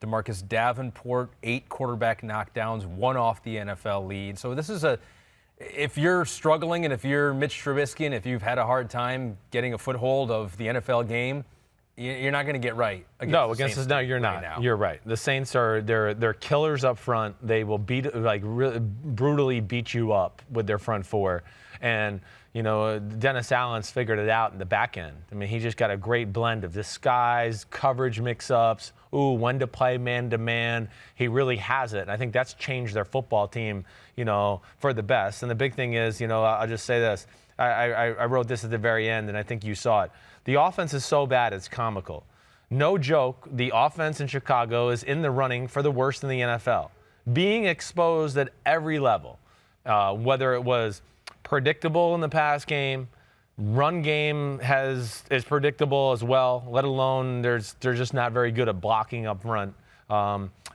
A: DeMarcus Davenport, 8 quarterback knockdowns, 1 off the NFL lead. So this is if you're struggling and if you're Mitch Trubisky and if you've had a hard time getting a foothold of the NFL game, you're not going to get right against the Saints.
C: No, you're not. Now. You're right. The Saints they're killers up front. They will really brutally beat you up with their front four. And Dennis Allen's figured it out in the back end. I mean, he just got a great blend of disguise, coverage mix-ups, when to play man-to-man. He really has it. And I think that's changed their football team, for the best. And the big thing is, I'll just say this. I wrote this at the very end, and I think you saw it. The offense is so bad, it's comical. No joke, the offense in Chicago is in the running for the worst in the NFL. Being exposed at every level, whether it was predictable in the pass game, run game is predictable as well, let alone they're just not very good at blocking up front.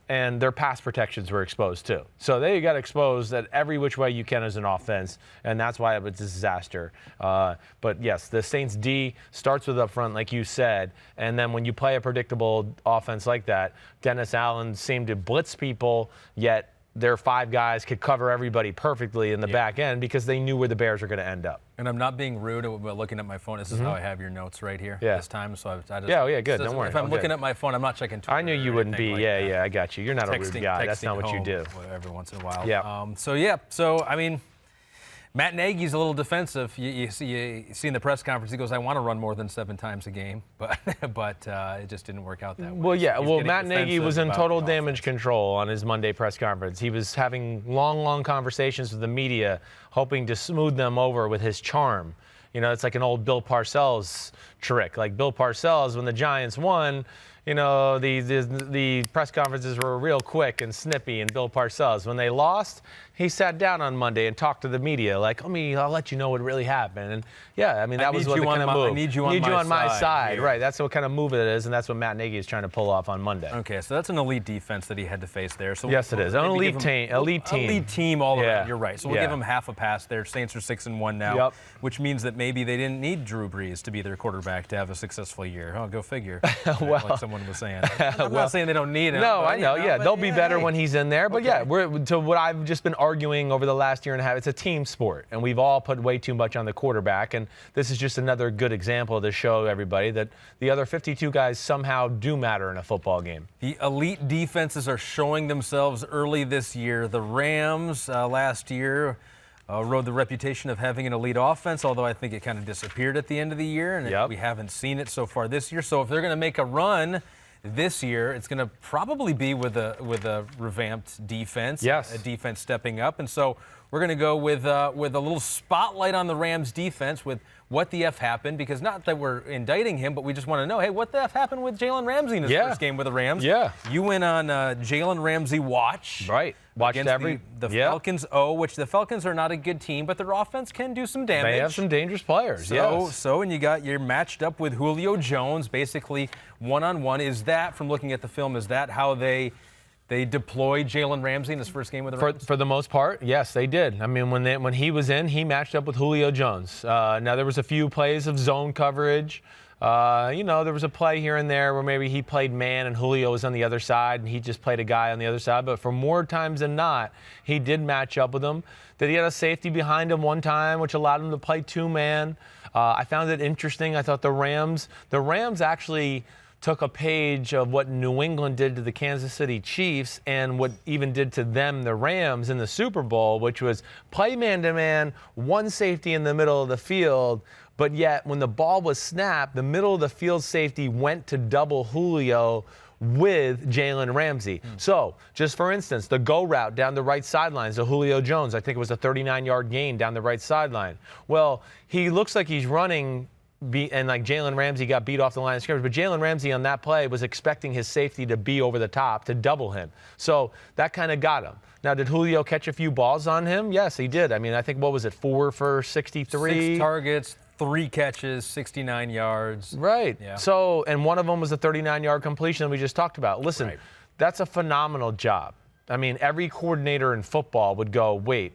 C: And their pass protections were exposed too. So they got exposed at every which way you can as an offense, and that's why it was a disaster. But yes, the Saints D starts with up front, like you said, and then when you play a predictable offense like that, Dennis Allen seemed to blitz people, yet their 5 guys could cover everybody perfectly in the back end because they knew where the Bears were going to end up.
A: And I'm not being rude, but looking at my phone, this is how I have your notes right here this time. So I just,
C: good. Don't worry.
A: If I'm looking at my phone, I'm not checking Twitter.
C: I knew you wouldn't be. I got you. You're not a rude guy. That's not what you do.
A: Every once in a while.
C: Yeah.
A: So I mean, Matt Nagy's a little defensive. You see in the press conference, he goes, I want to run more than 7 times a game, but it just didn't work out that way.
C: Well, Matt Nagy was in total damage control on his Monday press conference. He was having long conversations with the media, hoping to smooth them over with his charm. It's like an old Bill Parcells trick. Like Bill Parcells, when the Giants won, the press conferences were real quick and snippy, and Bill Parcells, when they lost, he sat down on Monday and talked to the media like, I'll let you know what really happened. And that was what the kind of move.
A: I need you on my side.
C: Right, that's what kind of move it is, and that's what Matt Nagy is trying to pull off on Monday.
A: Okay, so that's an elite defense that he had to face there. So
C: yes, it is. An elite team.
A: Elite team all around. You're right. So we'll give them half a pass there. Saints are 6-1 now, which means that maybe they didn't need Drew Brees to be their quarterback to have a successful year. Oh, go figure. Like someone was saying. I'm not saying they don't need him.
C: No, I know. They'll be better when he's in there. But to what I've just been arguing over the last year and a half, it's a team sport, and we've all put way too much on the quarterback. And this is just another good example to show everybody that the other 52 guys somehow do matter in a football game.
A: The elite defenses are showing themselves early this year. The Rams last year rode the reputation of having an elite offense, although I think it kind of disappeared at the end of the year, and we haven't seen it so far this year. So if they're going to make a run this year, it's going to probably be with a revamped defense, a defense stepping up. And so we're going to go with a little spotlight on the Rams defense with what the F happened, because not that we're indicting him, but we just want to know, hey, what the F happened with Jalen Ramsey in his first game with the Rams?
C: Yeah.
A: You went on Jalen Ramsey watch.
C: Right. Watched
A: the Falcons, which the Falcons are not a good team, but their offense can do some damage.
C: They have some dangerous players,
A: and you're matched up with Julio Jones, basically one-on-one. Is that, from looking at the film, is that how they deployed Jalen Ramsey in his first game with the Rams?
C: For the most part, yes, they did. I mean, when he was in, he matched up with Julio Jones. Now, there was a few plays of zone coverage. There was a play here and there where maybe he played man and Julio was on the other side and he just played a guy on the other side. But for more times than not, he did match up with him. That he had a safety behind him one time, which allowed him to play two-man. I found it interesting. I thought the Rams actually took a page of what New England did to the Kansas City Chiefs and what even did to them, the Rams, in the Super Bowl, which was play man-to-man, one safety in the middle of the field, but yet when the ball was snapped, the middle of the field safety went to double Julio with Jalen Ramsey. So, just for instance, the go route down the right sidelines to Julio Jones, I think it was a 39-yard gain down the right sideline. Well, he looks like he's running and like Jalen Ramsey got beat off the line of scrimmage, but Jalen Ramsey on that play was expecting his safety to be over the top to double him. So that kind of got him. Now, did Julio catch a few balls on him? Yes, he did. I mean, I think, what was it, 4 for 63?
A: 6 targets, 3 catches, 69 yards.
C: Right.
A: Yeah.
C: So, and one of them was a 39-yard completion that we just talked about. Listen, that's a phenomenal job. I mean, every coordinator in football would go, wait,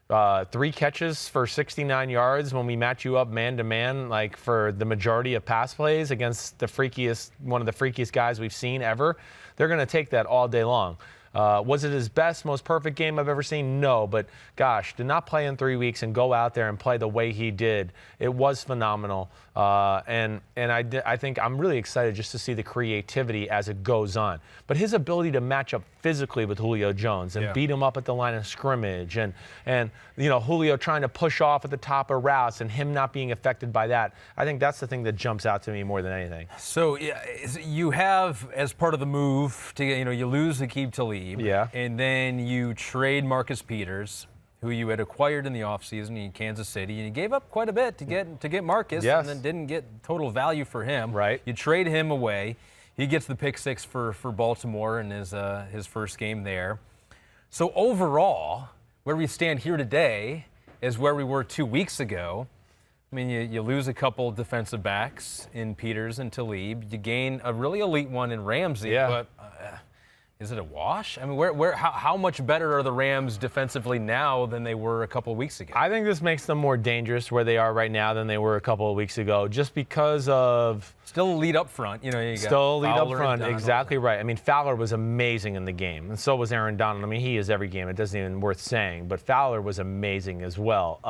C: 3 catches for 69 yards when we match you up man-to-man, like for the majority of pass plays against one of the freakiest guys we've seen ever. They're going to take that all day long. Was it his best, most perfect game I've ever seen? No, but gosh, to not play in 3 weeks and go out there and play the way he did, it was phenomenal. And I think I'm really excited just to see the creativity as it goes on. But his ability to match up physically with Julio Jones and beat him up at the line of scrimmage, and Julio trying to push off at the top of routes and him not being affected by that, I think that's the thing that jumps out to me more than anything.
A: So you have, as part of the move, you lose Akeem Talib. And then you trade Marcus Peters, who you had acquired in the offseason in Kansas City, and you gave up quite a bit to get Marcus, and then didn't get total value for him.
C: Right.
A: You trade him away. He gets the pick 6 for Baltimore in his first game there. So overall, where we stand here today is where we were 2 weeks ago. I mean, you lose a couple defensive backs in Peters and Talib. You gain a really elite one in Ramsey, but is it a wash? I mean, how much better are the Rams defensively now than they were a couple of weeks ago?
C: I think this makes them more dangerous where they are right now than they were a couple of weeks ago, just because of
A: still a lead up front.
C: Still a lead up front, exactly right. I mean, Fowler was amazing in the game, and so was Aaron Donald. I mean, he is every game. It doesn't even worth saying, but Fowler was amazing as well.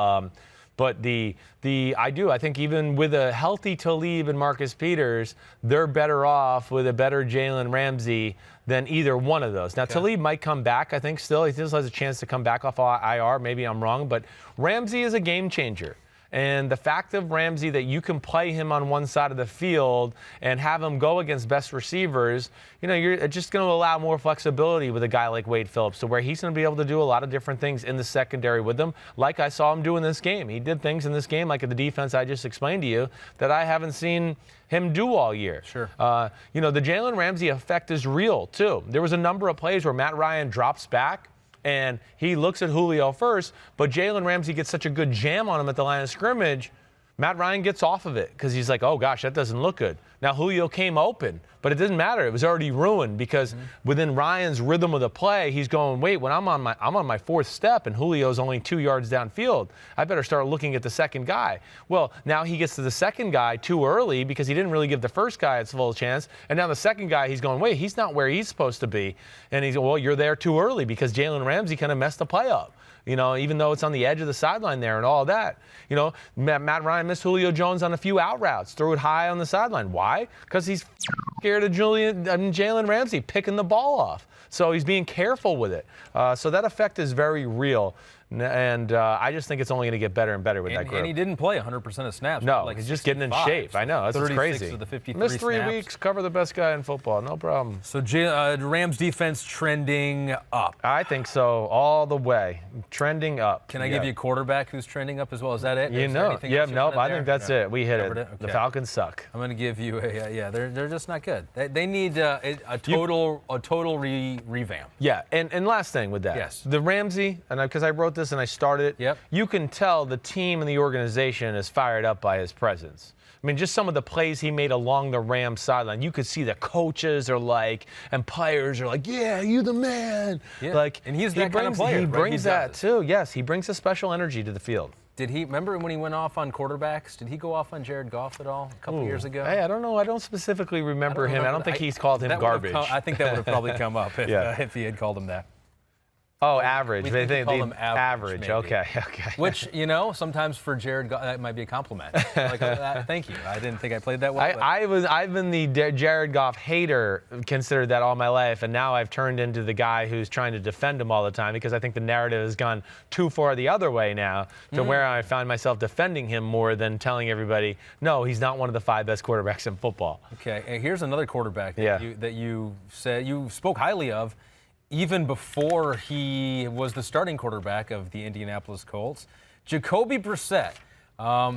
C: But I think even with a healthy Talib and Marcus Peters, they're better off with a better Jalen Ramsey than either one of those. Now, Talib might come back, I think, still. He still has a chance to come back off IR. Maybe I'm wrong, but Ramsey is a game changer. And the fact of Ramsey that you can play him on one side of the field and have him go against best receivers, you're just going to allow more flexibility with a guy like Wade Phillips, to where he's going to be able to do a lot of different things in the secondary with them, like I saw him do in this game. He did things in this game, like at the defense I just explained to you, that I haven't seen him do all year.
A: Sure.
C: The Jalen Ramsey effect is real, too. There was a number of plays where Matt Ryan drops back, and he looks at Julio first, but Jalen Ramsey gets such a good jam on him at the line of scrimmage, Matt Ryan gets off of it because he's like, oh, gosh, that doesn't look good. Now, Julio came open, but it didn't matter. It was already ruined because within Ryan's rhythm of the play, he's going, wait, when I'm on my 4th step and Julio's only 2 yards downfield, I better start looking at the second guy. Well, now he gets to the second guy too early because he didn't really give the first guy its full chance. And now the second guy, he's going, wait, he's not where he's supposed to be. And he's, well, you're there too early because Jalen Ramsey kind of messed the play up. Even though it's on the edge of the sideline there and all that. Matt Ryan missed Julio Jones on a few out routes, threw it high on the sideline. Why? Because he's scared of Jalen Ramsey picking the ball off. So he's being careful with it. So that effect is very real. And I just think it's only going to get better and better with that group.
A: And he didn't play 100% of snaps.
C: No,
A: like
C: he's just getting in shape. I know. That's crazy.
A: Of the 53
C: Missed 3
A: snaps.
C: weeks. Cover the best guy in football. No problem.
A: So Rams defense trending up.
C: I think so, all the way. Trending up.
A: Can I give you a quarterback who's trending up as well? Is that it?
C: You know. Yeah, nope. I think that's it. We hit it.
A: Okay.
C: The Falcons suck.
A: I'm going to give you a they're just not good. They need a total revamp.
C: Yeah, and last thing with that.
A: Yes.
C: The Ramsey, and because I wrote this and I started it,
A: Yep.
C: you can tell the team and the organization is fired up by his presence. I mean, just some of the plays he made along the Rams sideline, you could see the coaches are like, and players are like, yeah, you the man.
A: Yeah.
C: Like,
A: and he's that kind of player.
C: He
A: right?
C: brings that too. Yes, he brings a special energy to the field.
A: Did he remember when he went off on quarterbacks? Did he go off on Jared Goff at all a couple years ago?
C: Hey, I don't know. I don't specifically remember him. I don't think he's called him garbage.
A: I think that would have probably come up if he had called him that.
C: Oh, average.
A: We
C: they
A: call him average. Maybe.
C: Okay.
A: Which, sometimes for Jared Goff, that might be a compliment. Like, thank you. I didn't think I played that well.
C: I've been the Jared Goff hater, considered that all my life, and now I've turned into the guy who's trying to defend him all the time because I think the narrative has gone too far the other way now to where I find myself defending him more than telling everybody, no, he's not one of the 5 best quarterbacks in football.
A: Okay, and here's another quarterback that you said you spoke highly of, even before he was the starting quarterback of the Indianapolis Colts, Jacoby Brissett.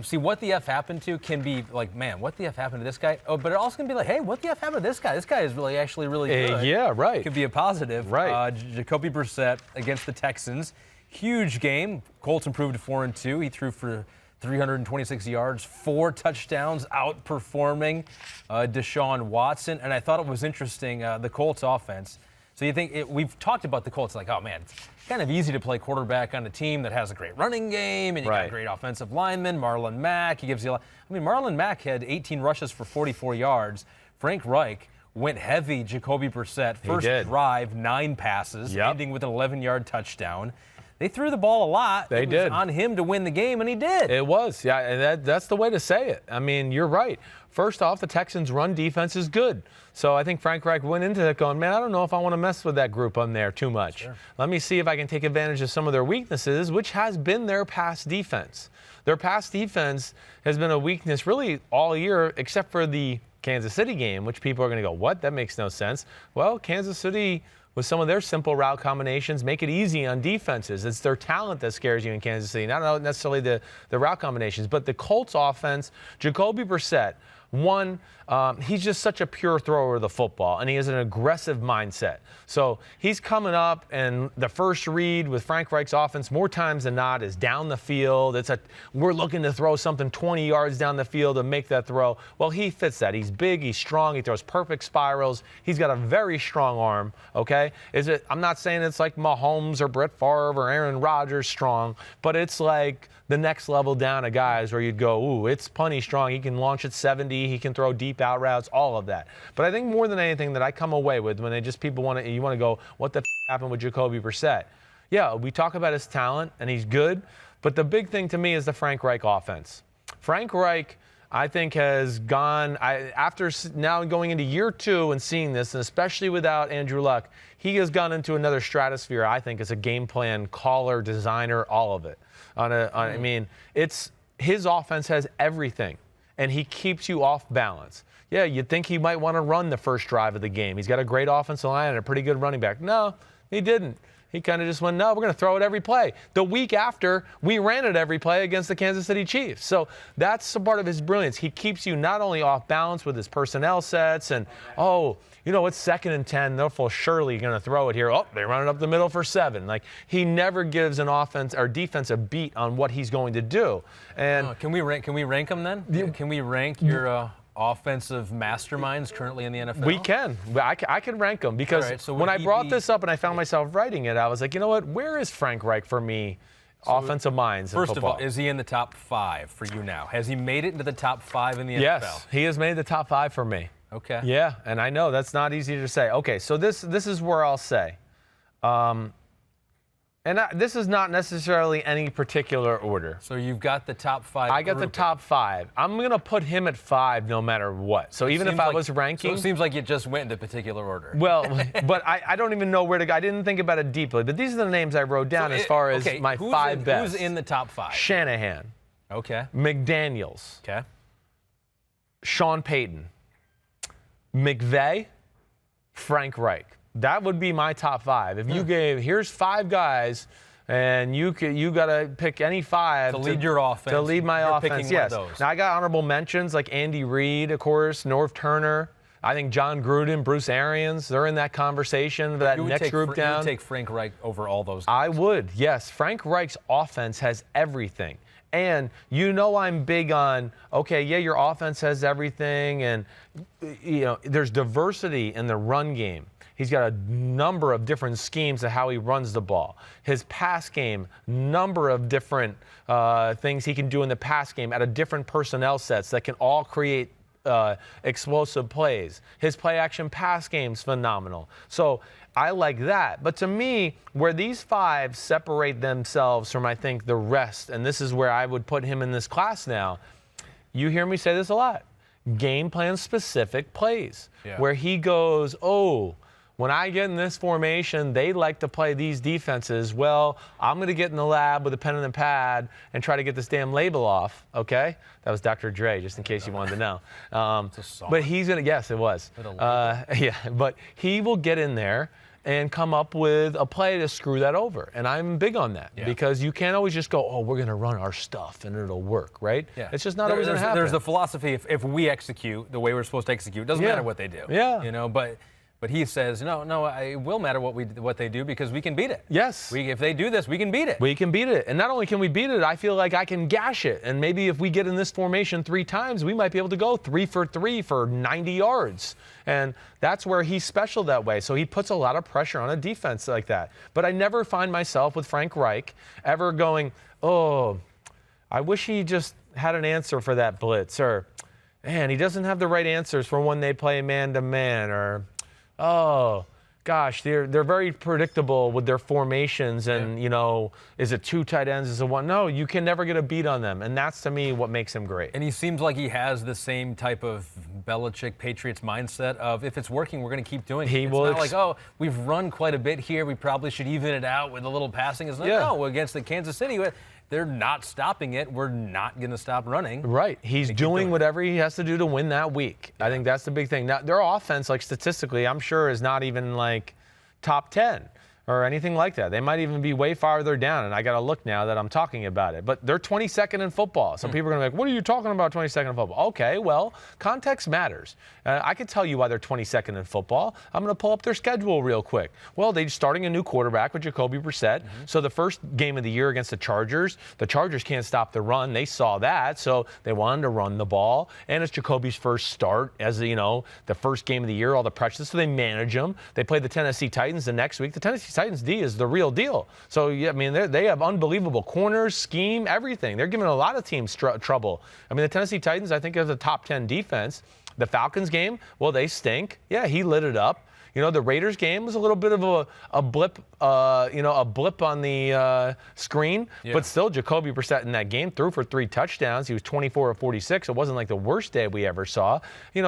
A: See, what the F happened to can be like, man, what the F happened to this guy? Oh, but it also can be like, hey, what the F happened to this guy? This guy is actually really good.
C: Yeah, right.
A: Could be a positive.
C: Right.
A: Jacoby Brissett against the Texans. Huge game. Colts improved to 4-2. He threw for 326 yards, 4 touchdowns, outperforming Deshaun Watson. And I thought it was interesting, the Colts offense. So you think we've talked about the Colts like, oh, man, it's kind of easy to play quarterback on a team that has a great running game and you got a great offensive lineman, Marlon Mack. He gives you a lot. I mean, Marlon Mack had 18 rushes for 44 yards. Frank Reich went heavy Jacoby Brissett. First drive, 9 passes, ending with an 11-yard touchdown. They threw the ball a lot.
C: It was
A: on him to win the game, and he did.
C: It was, yeah, and that's the way to say it. I mean, you're right. First off, the Texans' run defense is good. So I think Frank Reich went into it going, man, I don't know if I want to mess with that group on there too much. Sure. Let me see if I can take advantage of some of their weaknesses, which has been their pass defense. Their pass defense has been a weakness really all year except for the Kansas City game, which people are going to go, what? That makes no sense. Well, Kansas City, with some of their simple route combinations, make it easy on defenses. It's their talent that scares you in Kansas City, not necessarily the route combinations. But the Colts offense, Jacoby Brissett, he's just such a pure thrower of the football, and he has an aggressive mindset. So he's coming up, and the first read with Frank Reich's offense, more times than not, is down the field. We're looking to throw something 20 yards down the field to make that throw. Well, he fits that. He's big, he's strong, he throws perfect spirals. He's got a very strong arm, okay? I'm not saying it's like Mahomes or Brett Favre or Aaron Rodgers strong, but it's like the next level down of guys where you'd go, ooh, it's punny strong. He can launch at 70. He can throw deep out routes, all of that. But I think more than anything that I come away with when people want to go, what the happened with Jacoby Brissett? Yeah, we talk about his talent, and he's good. But the big thing to me is the Frank Reich offense. Frank Reich, I think, has gone, after now going into year 2 and seeing this, and especially without Andrew Luck, he has gone into another stratosphere, I think, as a game plan caller, designer, all of it. I mean, his offense has everything, and he keeps you off balance. Yeah, you'd think he might want to run the first drive of the game. He's got a great offensive line and a pretty good running back. No, he didn't. He kind of just went, no, we're going to throw it every play. The week after, we ran it every play against the Kansas City Chiefs. So that's a part of his brilliance. He keeps you not only off balance with his personnel sets and, it's 2nd and 10. They're surely going to throw it here. Oh, they run it up the middle for 7. Like, he never gives an offense or defense a beat on what he's going to do. And
A: can we rank them then? Can we rank your offensive masterminds currently in the NFL?
C: We can. I can rank them because when I brought this up and I found myself writing it, I was like, you know what? Where is Frank Reich for me? Offensive minds in football.
A: First of all, is he in the top 5 for you now? Has he made it into the top 5 in the NFL?
C: Yes, he has made the top 5 for me.
A: Okay.
C: Yeah, and I know that's not easy to say. Okay, so this is where I'll say. And this is not necessarily any particular order.
A: So you've got the top 5.
C: I got the top 5. I'm going to put him at 5 no matter what. So even if I was ranking.
A: So it seems like you just went into particular order.
C: Well, but I don't even know where to go. I didn't think about it deeply. But these are the names I wrote down as far as my 5 best.
A: Who's in the top 5?
C: Shanahan.
A: Okay.
C: McDaniels.
A: Okay.
C: Sean Payton. McVay. Frank Reich. That would be my top 5. If you gave, here's 5 guys, and you got to pick any 5
A: to lead your offense.
C: To lead my
A: You're
C: offense, yes. Now I got honorable mentions like Andy Reid, of course, Norv Turner. I think John Gruden, Bruce Arians, they're in that conversation. That next group down.
A: You would take Frank Reich over all those guys.
C: I would, yes. Frank Reich's offense has everything. And you know I'm big on, okay, yeah, your offense has everything, and there's diversity in the run game. He's got a number of different schemes of how he runs the ball. His pass game, number of different things he can do in the pass game at a different personnel sets that can all create explosive plays. His play-action pass game's phenomenal. So I like that. But to me, where these 5 separate themselves from, I think, the rest, and this is where I would put him in this class now, you hear me say this a lot, game plan specific plays, where he goes, oh, when I get in this formation, they like to play these defenses. Well, I'm going to get in the lab with a pen and a pad and try to get this damn label off, okay? That was Dr. Dre, just in case you wanted to know. But he's going to, yes, it was. Yeah, but he will get in there and come up with a play to screw that over. And I'm big on that because you can't always just go, oh, we're going to run our stuff and it'll work, right? Yeah. It's just not always going to happen.
A: There's the philosophy, if we execute the way we're supposed to execute, it doesn't matter what they do.
C: Yeah.
A: But he says, no, it will matter what they do because we can beat it.
C: Yes.
A: If they do this, we can beat it.
C: We can beat it. And not only can we beat it, I feel like I can gash it. And maybe if we get in this formation 3 times, we might be able to go 3 for 3 for 90 yards. And that's where he's special that way. So he puts a lot of pressure on a defense like that. But I never find myself with Frank Reich ever going, oh, I wish he just had an answer for that blitz. Or, man, he doesn't have the right answers for when they play man-to-man. Or, oh, gosh, they're very predictable with their formations and, is it 2 tight ends, is it 1? No, you can never get a beat on them, and that's, to me, what makes him great.
A: And he seems like he has the same type of Belichick Patriots mindset of if it's working, we're going to keep doing it. It's not like, oh, we've run quite a bit here, we probably should even it out with a little passing. It's like, no, against the Kansas City, they're not stopping it. We're not going to stop running.
C: Right. He's doing whatever he has to do to win that week. I think that's the big thing. Now, their offense, like statistically, I'm sure is not even like top 10 or anything like that. They might even be way farther down, and I got to look now that I'm talking about it. But they're 22nd in football. So people are going to be like, what are you talking about 22nd in football? Okay, well, context matters. I can tell you why they're 22nd in football. I'm going to pull up their schedule real quick. Well, they're starting a new quarterback with Jacoby Brissett. So the first game of the year against the Chargers can't stop the run. They saw that, so they wanted to run the ball. And it's Jacoby's first start as, the first game of the year, all the pressure. So they manage them. They play the Tennessee Titans the next week. The Tennessee Titans D is the real deal. So, yeah, I mean, they have unbelievable corners, scheme, everything. They're giving a lot of teams trouble. I mean, the Tennessee Titans, I think, have the top 10 defense. The Falcons game, well, they stink. Yeah, he lit it up. The Raiders game was a little bit of a blip, a blip on the screen. Yeah. But still, Jacoby Brissett in that game threw for 3 touchdowns. He was 24 of 46. It wasn't like the worst day we ever saw.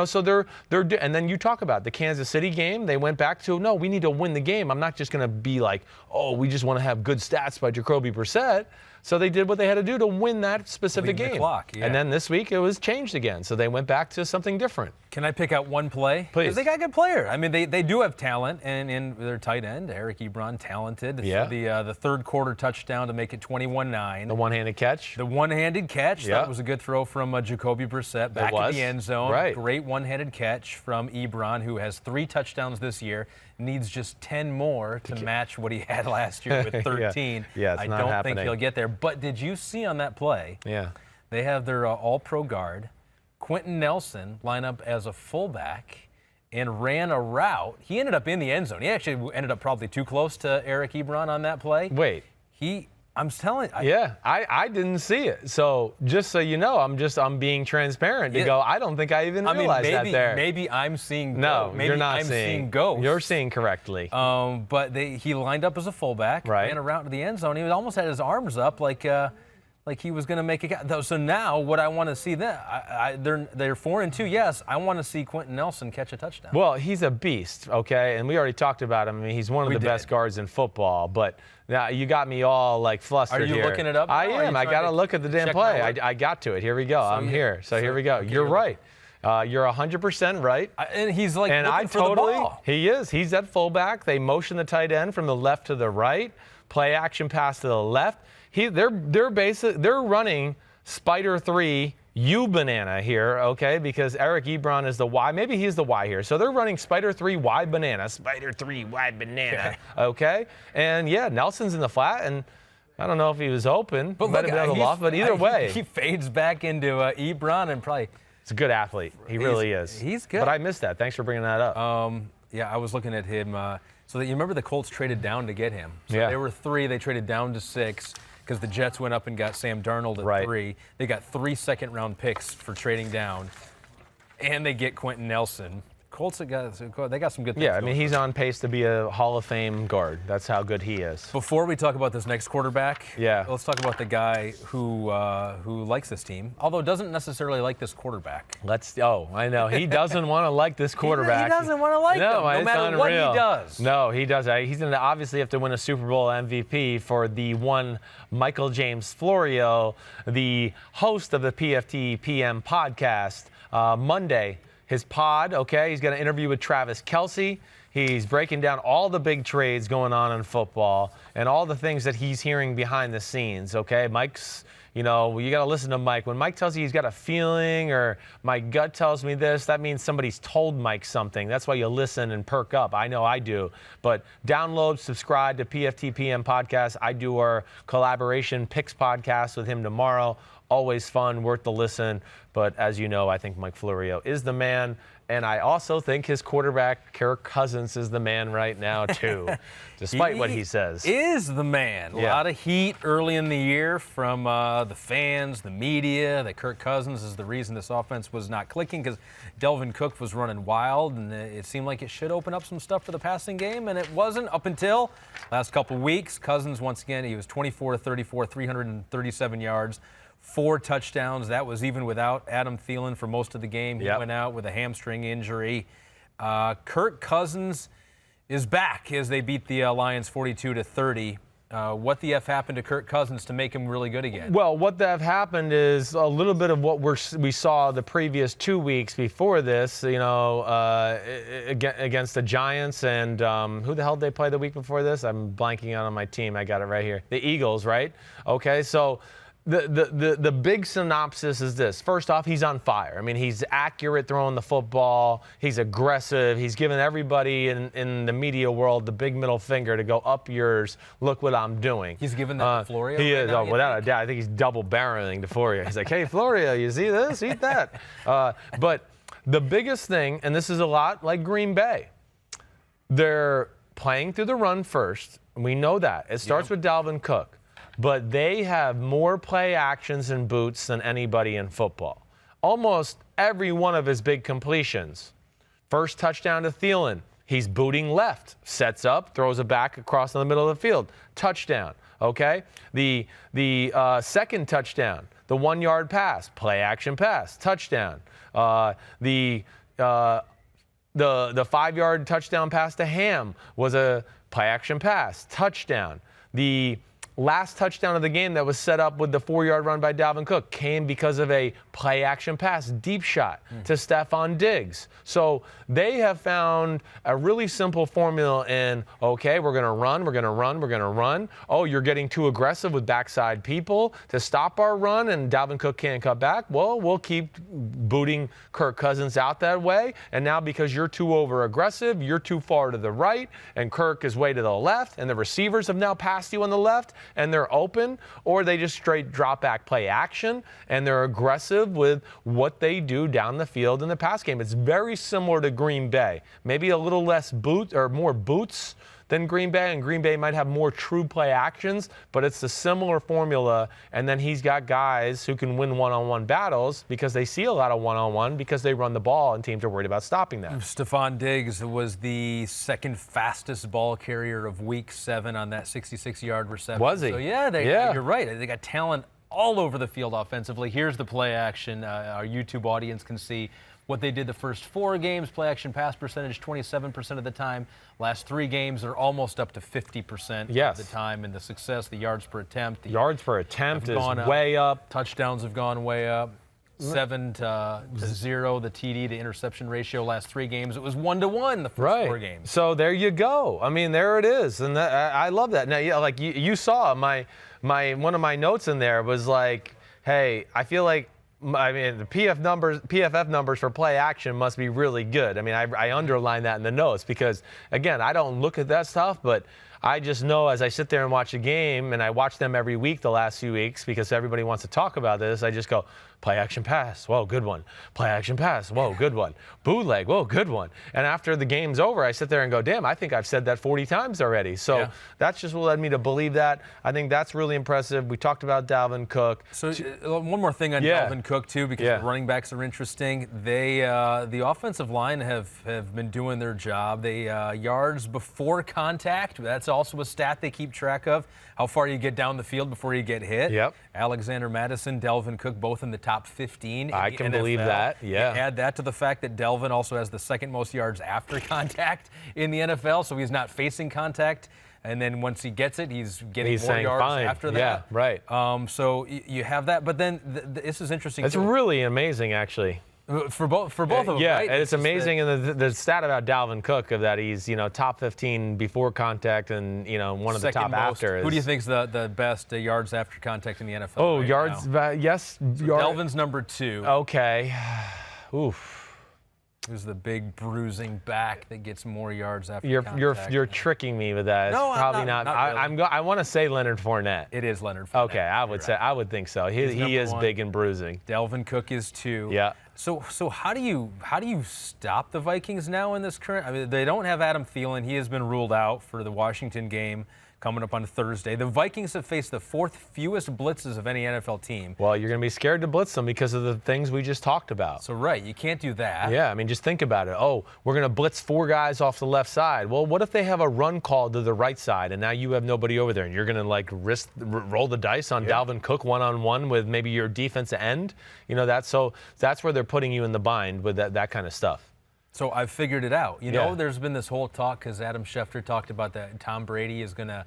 C: So they're and then you talk about the Kansas City game. They went back to, no, we need to win the game. I'm not just going to be like, oh, we just want to have good stats by Jacoby Brissett. So they did what they had to do to win that specific game.
A: The clock, yeah.
C: And then this week it was changed again. So they went back to something different.
A: Can I pick out one play?
C: Please.
A: Because they got a good player. I mean, they do have talent, and in their tight end, Eric Ebron, talented.
C: Yeah.
A: The third quarter touchdown to make it 21-9.
C: The one-handed catch.
A: The one-handed catch.
C: Yeah.
A: That was a good throw from Jacoby Brissett back in the end zone.
C: Right.
A: Great one-handed catch from Ebron, who has 3 touchdowns this year. Needs just 10 more to match what he had last year with 13.
C: Yeah, it's
A: I
C: not
A: don't
C: happening.
A: think he'll get there. But did you see on that play?
C: Yeah.
A: They have their all-pro guard, Quentin Nelson, line up as a fullback and ran a route. He ended up in the end zone. He actually ended up probably too close to Eric Ebron on that play.
C: Wait.
A: I'm telling you.
C: Yeah, I didn't see it. So just so you know, I'm being transparent to go, I don't think I even realized that there.
A: Maybe I'm seeing
C: No,
A: maybe
C: you're not
A: I'm
C: seeing
A: ghosts.
C: You're seeing correctly.
A: But he lined up as a fullback, ran around to the end zone. He almost had his arms up like he was going to make it. So now what I want to see they're 4-2. Yes, I want to see Quentin Nelson catch a touchdown.
C: Well, he's a beast, okay? And we already talked about him. I mean, he's one of the best guards in football. But now you got me all like flustered here.
A: Are you looking it up now?
C: I am. I got to look at the damn play. I got to it. Here we go. I'm here. So here we go. You're right. You're 100% right.
A: And he's like looking for the ball.
C: He is. He's at fullback. They motion the tight end from the left to the right. Play action pass to the left. They're running Spider 3 U banana here, okay? Because Eric Ebron is the Y. Maybe he's the Y here. So they're running Spider 3 Y banana. Spider 3 Y banana, okay? And yeah, Nelson's in the flat, and I don't know if he was open. But might have been on the loft, but either way.
A: He fades back into Ebron and probably.
C: It's a good athlete. He really is.
A: He's good.
C: But I missed that. Thanks for bringing that up.
A: Yeah, I was looking at him. So that you remember the Colts traded down to get him. So
C: yeah.
A: They were 3. They traded down to 6 because the Jets went up and got Sam Darnold at 3. They got 3 second-round picks for trading down, and they get Quentin Nelson. Colts, they got some good things.
C: Yeah, I mean, he's on pace to be a Hall of Fame guard. That's how good he is.
A: Before we talk about this next quarterback,
C: yeah,
A: let's talk about the guy who likes this team, although doesn't necessarily like this quarterback.
C: I know. He doesn't want to like this quarterback.
A: He doesn't want to like him, no matter what he does.
C: No, he does. He's going to obviously have to win a Super Bowl MVP for the one Michael James Florio, the host of the PFT PM podcast, Monday. His pod, okay, he's got an interview with Travis Kelce. He's breaking down all the big trades going on in football and all the things that he's hearing behind the scenes, okay? Mike's, you got to listen to Mike. When Mike tells you he's got a feeling or my gut tells me this, that means somebody's told Mike something. That's why you listen and perk up. I know I do. But download, subscribe to PFTPM Podcast. I do our collaboration picks podcast with him tomorrow. Always fun, worth the listen. But as you know, I think Mike Florio is the man. And I also think his quarterback, Kirk Cousins, is the man right now, too, despite what he says.
A: Is the man.
C: Yeah.
A: A lot of heat early in the year from the fans, the media, that Kirk Cousins is the reason this offense was not clicking because Delvin Cook was running wild, and it seemed like it should open up some stuff for the passing game, and it wasn't up until last couple weeks. Cousins, once again, he was 24-34, 337 yards. 4 touchdowns. That was even without Adam Thielen for most of the game. He went out with a hamstring injury. Kirk Cousins is back as they beat the Lions 42-30. What the F happened to Kirk Cousins to make him really good again?
C: Well, what the F happened is a little bit of what we saw the previous 2 weeks before this, against the Giants and who the hell did they play the week before this? I'm blanking out on my team. I got it right here. The Eagles, right? Okay, so The big synopsis is this. First off, he's on fire. I mean, he's accurate throwing the football. He's aggressive. He's giving everybody in the media world the big middle finger to go up yours. Look what I'm doing.
A: He's giving that to Florio?
C: He
A: right
C: is.
A: now,
C: Without a doubt. I think he's double barreling to Florio. He's like, hey, Florio, you see this? Eat that. But the biggest thing, and this is a lot like Green Bay, they're playing through the run first. We know that. It starts with Dalvin Cook. But they have more play actions and boots than anybody in football. Almost every one of his big completions. First touchdown to Thielen. He's booting left. Sets up, throws it back across in the middle of the field. Touchdown, okay? The second touchdown, the 1-yard pass, play action pass, touchdown. The 5-yard touchdown pass to Ham was a play action pass, touchdown. The last touchdown of the game that was set up with the 4-yard run by Dalvin Cook came because of a play-action pass, deep shot to Stephon Diggs. So they have found a really simple formula in, okay, we're going to run, we're going to run, we're going to run. Oh, you're getting too aggressive with backside people to stop our run, and Dalvin Cook can't cut back. Well, we'll keep booting Kirk Cousins out that way. And now because you're too over-aggressive, you're too far to the right, and Kirk is way to the left, and the receivers have now passed you on the left, and they're open, or they just straight drop back play action, and they're aggressive with what they do down the field in the pass game. It's very similar to Green Bay. Maybe a little less boots or more boots than Green Bay, and Green Bay might have more true play actions, but it's a similar formula. And then he's got guys who can win one-on-one battles because they see a lot of one-on-one because they run the ball and teams are worried about stopping that.
A: Stephon Diggs was the second fastest ball carrier of Week 7 on that 66-yard reception.
C: Was he?
A: So, you're right. They got talent all over the field offensively. Here's the play action. Our YouTube audience can see what they did the first 4 games. Play action pass percentage 27% of the time. Last 3 games, they're almost up to 50% of the time. And the success, the yards per attempt.
C: Yards per attempt is way up.
A: Touchdowns have gone way up. 7 to 0, the TD to interception ratio last 3 games. It was 1-to-1 the first 4 games.
C: So there you go. I mean, there it is, and I love that. Now, yeah, like you saw my one of my notes in there was like, hey, I feel like. I mean, the PFF numbers for play action must be really good. I mean, I underline that in the notes because, again, I don't look at that stuff, but I just know as I sit there and watch a game, and I watch them every week the last few weeks because everybody wants to talk about this, I just go, play action pass, whoa, good one. Play action pass, whoa, good one. Bootleg, whoa, good one. And after the game's over, I sit there and go, damn, I think I've said that 40 times already. So that's just what led me to believe that. I think that's really impressive. We talked about Dalvin Cook.
A: So one more thing on Dalvin Cook, too, because the running backs are interesting. They, the offensive line have been doing their job. They yards before contact, that's also a stat they keep track of. How far you get down the field before you get hit.
C: Yep.
A: Alexander Mattison, Dalvin Cook, both in the top 15.
C: I can believe that, yeah.
A: You add that to the fact that Dalvin also has the second most yards after contact in the NFL, so he's not facing contact. And then once he gets it, he's getting more yards after that.
C: Yeah, right.
A: So you have that. But then this is interesting.
C: It's really amazing, actually.
A: For both of them,
C: yeah,
A: right?
C: And it's amazing. And the stat about Dalvin Cook of that he's, top 15 before contact and, one of the top after.
A: Who do you think's the best yards after contact in the NFL?
C: Oh, yards, yes.
A: Delvin's number 2.
C: Okay. Oof.
A: Who's the big bruising back that gets more yards after contact?
C: You're tricking me with that.
A: No,
C: it's probably
A: not
C: really. I want to say Leonard Fournette.
A: It is Leonard Fournette.
C: Okay, I would think so. He is
A: 1.
C: big and bruising.
A: Dalvin Cook is 2.
C: Yeah.
A: So how do you stop the Vikings now in this current? I mean, they don't have Adam Thielen. He has been ruled out for the Washington game coming up on Thursday. The Vikings have faced the 4th fewest blitzes of any NFL team.
C: Well, you're going to be scared to blitz them because of the things we just talked about.
A: So, right, you can't do that.
C: Yeah, I mean, just think about it. Oh, we're going to blitz 4 guys off the left side. Well, what if they have a run call to the right side and now you have nobody over there and you're going to roll the dice on Dalvin Cook one-on-one with maybe your defensive end? That's where they're putting you in the bind with that kind of stuff.
A: So I've figured it out. There's been this whole talk because Adam Schefter talked about that Tom Brady is going to,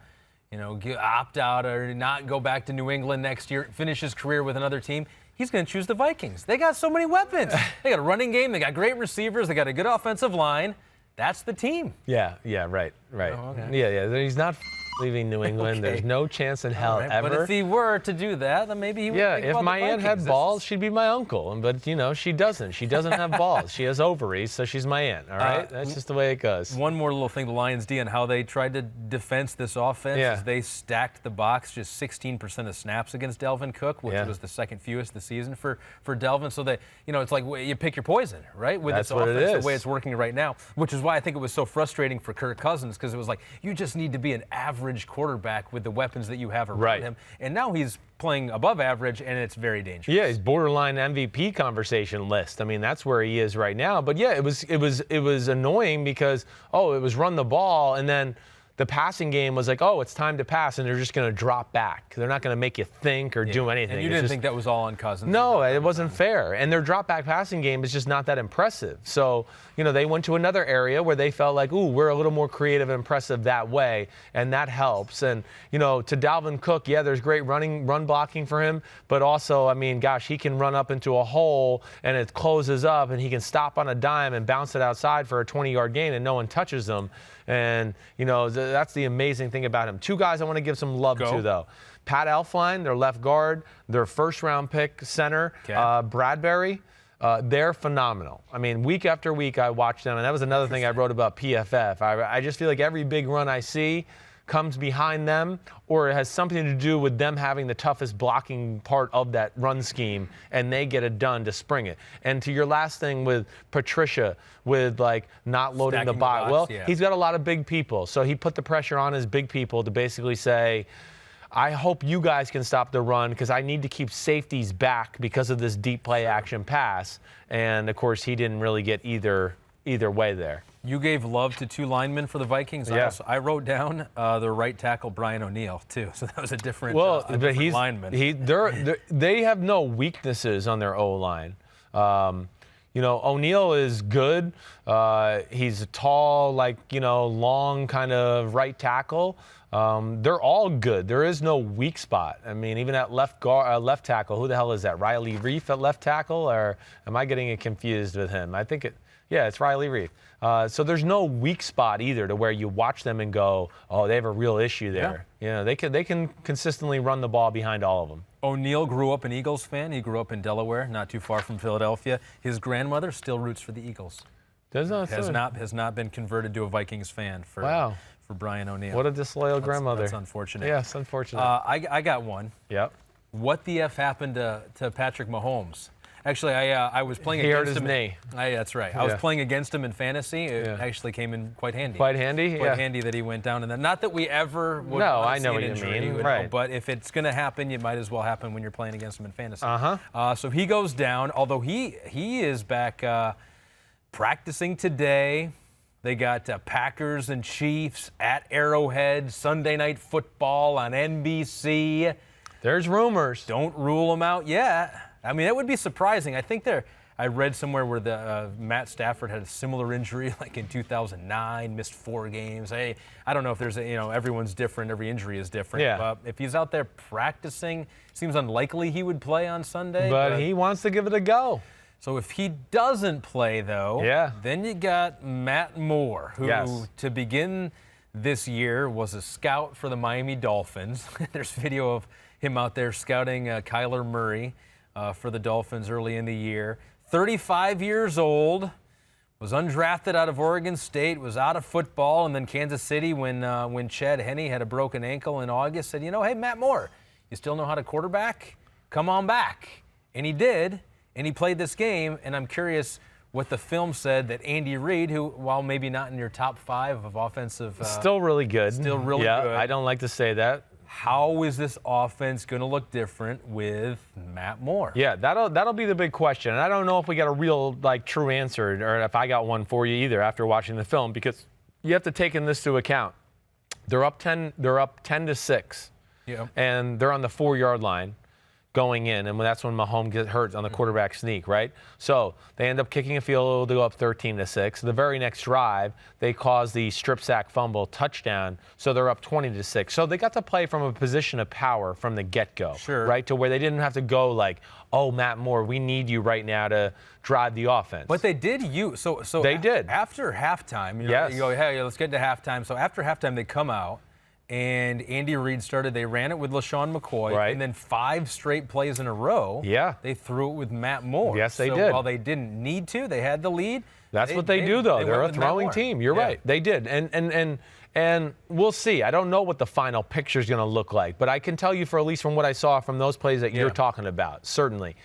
A: opt out or not go back to New England next year, finish his career with another team. He's going to choose the Vikings. They got so many weapons. They got a running game. They got great receivers. They got a good offensive line. That's the team.
C: Yeah, right.
A: Oh, okay.
C: Yeah. He's not leaving New England.
A: Okay.
C: There's no chance in hell ever.
A: But if he were to do that, then maybe he would.
C: Yeah, if my aunt had balls, she'd be my uncle. But, she doesn't. She doesn't have balls. She has ovaries, so she's my aunt, all right? That's just the way it goes.
A: One more little thing, the Lions D, and how they tried to defense this offense is they stacked the box just 16% of snaps against Dalvin Cook, which was the second fewest this season for Dalvin. So it's like you pick your poison, right? With
C: That's
A: this
C: what
A: offense,
C: it is.
A: the way it's working right now, which is why I think it was so frustrating for Kirk Cousins because it was like you just need to be an average quarterback with the weapons that you have around him. And now he's playing above average, and it's very dangerous.
C: Yeah, he's borderline MVP conversation list. I mean, that's where he is right now. But yeah, it was annoying because it was run the ball, and then the passing game was like, it's time to pass, and they're just going to drop back. They're not going to make you think or do anything.
A: And you didn't think that was all on Cousins?
C: No, it wasn't fair. And their drop-back passing game is just not that impressive. So, they went to another area where they felt like, we're a little more creative and impressive that way, and that helps. And, to Dalvin Cook, there's great run blocking for him, but also, I mean, gosh, he can run up into a hole, and it closes up, and he can stop on a dime and bounce it outside for a 20-yard gain, and no one touches him. And, that's the amazing thing about him. 2 guys I want to give some love to, though. Pat Elflein, their left guard, their first-round pick center, Bradbury. They're phenomenal. I mean, week after week I watch them, and that was another thing I wrote about PFF. I just feel like every big run I see, comes behind them, or it has something to do with them having the toughest blocking part of that run scheme, and they get it done to spring it. And to your last thing with Patricia, with like not loading the box, well, he's got a lot of big people, so he put the pressure on his big people to basically say, I hope you guys can stop the run because I need to keep safeties back because of this deep play action pass. And of course, he didn't really get either way there.
A: You gave love to 2 linemen for the Vikings.
C: Yeah.
A: I wrote down the right tackle Brian O'Neill too, so that was a different,
C: but he's
A: lineman.
C: They have no weaknesses on their O-line. O'Neill is good. He's a tall, long kind of right tackle. They're all good. There is no weak spot. I mean, even at left tackle, who the hell is that? Riley Reif at left tackle, or am I getting it confused with him? I think it's Riley Reif. So there's no weak spot either to where you watch them and go, oh, they have a real issue there. Yeah. They can consistently run the ball behind all of them.
A: O'Neill grew up an Eagles fan. He grew up in Delaware, not too far from Philadelphia. His grandmother still roots for the Eagles. Has not been converted to a Vikings fan for Brian O'Neill.
C: What a disloyal grandmother.
A: That's unfortunate.
C: Yes, unfortunate.
A: I got one.
C: Yep.
A: What the F happened to Patrick Mahomes? Actually, I was playing
C: against him.
A: He hurt
C: his knee.
A: That's right. I was playing against him in fantasy. It actually came in quite handy.
C: Quite handy?
A: Quite handy that he went down. And then, not that we ever would
C: I know
A: see
C: what
A: an
C: you
A: injury,
C: mean. Right.
A: But if it's going to happen, it might as well happen when you're playing against him in fantasy.
C: Uh-huh.
A: So he goes down, although he is back practicing today. They got Packers and Chiefs at Arrowhead, Sunday Night Football on NBC.
C: There's rumors.
A: Don't rule them out yet. I mean, that would be surprising. I read somewhere where Matt Stafford had a similar injury, like in 2009, missed 4 games. Hey, I don't know if there's everyone's different. Every injury is different.
C: Yeah.
A: But if he's out there practicing, seems unlikely he would play on Sunday.
C: But he wants to give it a go.
A: So if he doesn't play, though, then you got Matt Moore, who to begin this year was a scout for the Miami Dolphins. There's video of him out there scouting Kyler Murray for the Dolphins early in the year. 35 years old, was undrafted out of Oregon State, was out of football, and then Kansas City when Chad Henne had a broken ankle in August said, hey, Matt Moore, you still know how to quarterback? Come on back. And he did. And he played this game, and I'm curious what the film said that Andy Reid, who, while maybe not in your top 5 of offensive...
C: still really good.
A: Still really good.
C: Yeah, I don't like to say that.
A: How is this offense going to look different with Matt Moore?
C: Yeah, that'll be the big question. And I don't know if we got a real, true answer, or if I got one for you either after watching the film, because you have to take this into account. They're up 10-6.
A: Yeah.
C: And they're on the 4-yard line going in, and that's when Mahomes gets hurt on the quarterback sneak, right? So they end up kicking a field goal to go up 13-6. The very next drive, they cause the strip sack fumble touchdown, so they're up 20-6. So they got to play from a position of power from the get-go, right? To where they didn't have to go oh, Matt Moore, we need you right now to drive the offense.
A: But they did so
C: they did.
A: After halftime, you go, hey, let's get to halftime. So after halftime, they come out, and Andy Reid they ran it with LaShawn McCoy, and then 5 straight plays in a row, they threw it with Matt Moore.
C: Yes, they did.
A: While they didn't need to, they had the lead.
C: That's what they do, though. They're a throwing team. You're right. They did. And we'll see. I don't know what the final picture is going to look like, but I can tell you, at least from what I saw from those plays that you're talking about, certainly.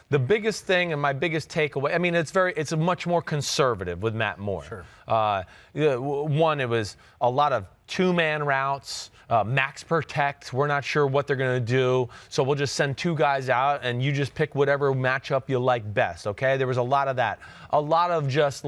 C: The biggest thing and my biggest takeaway, it's much more conservative with Matt Moore.
A: Sure.
C: One, it was a lot of 2-man routes, max protect. We're not sure what they're going to do, so we'll just send 2 guys out, and you just pick whatever matchup you like best, okay? There was a lot of that. A lot of just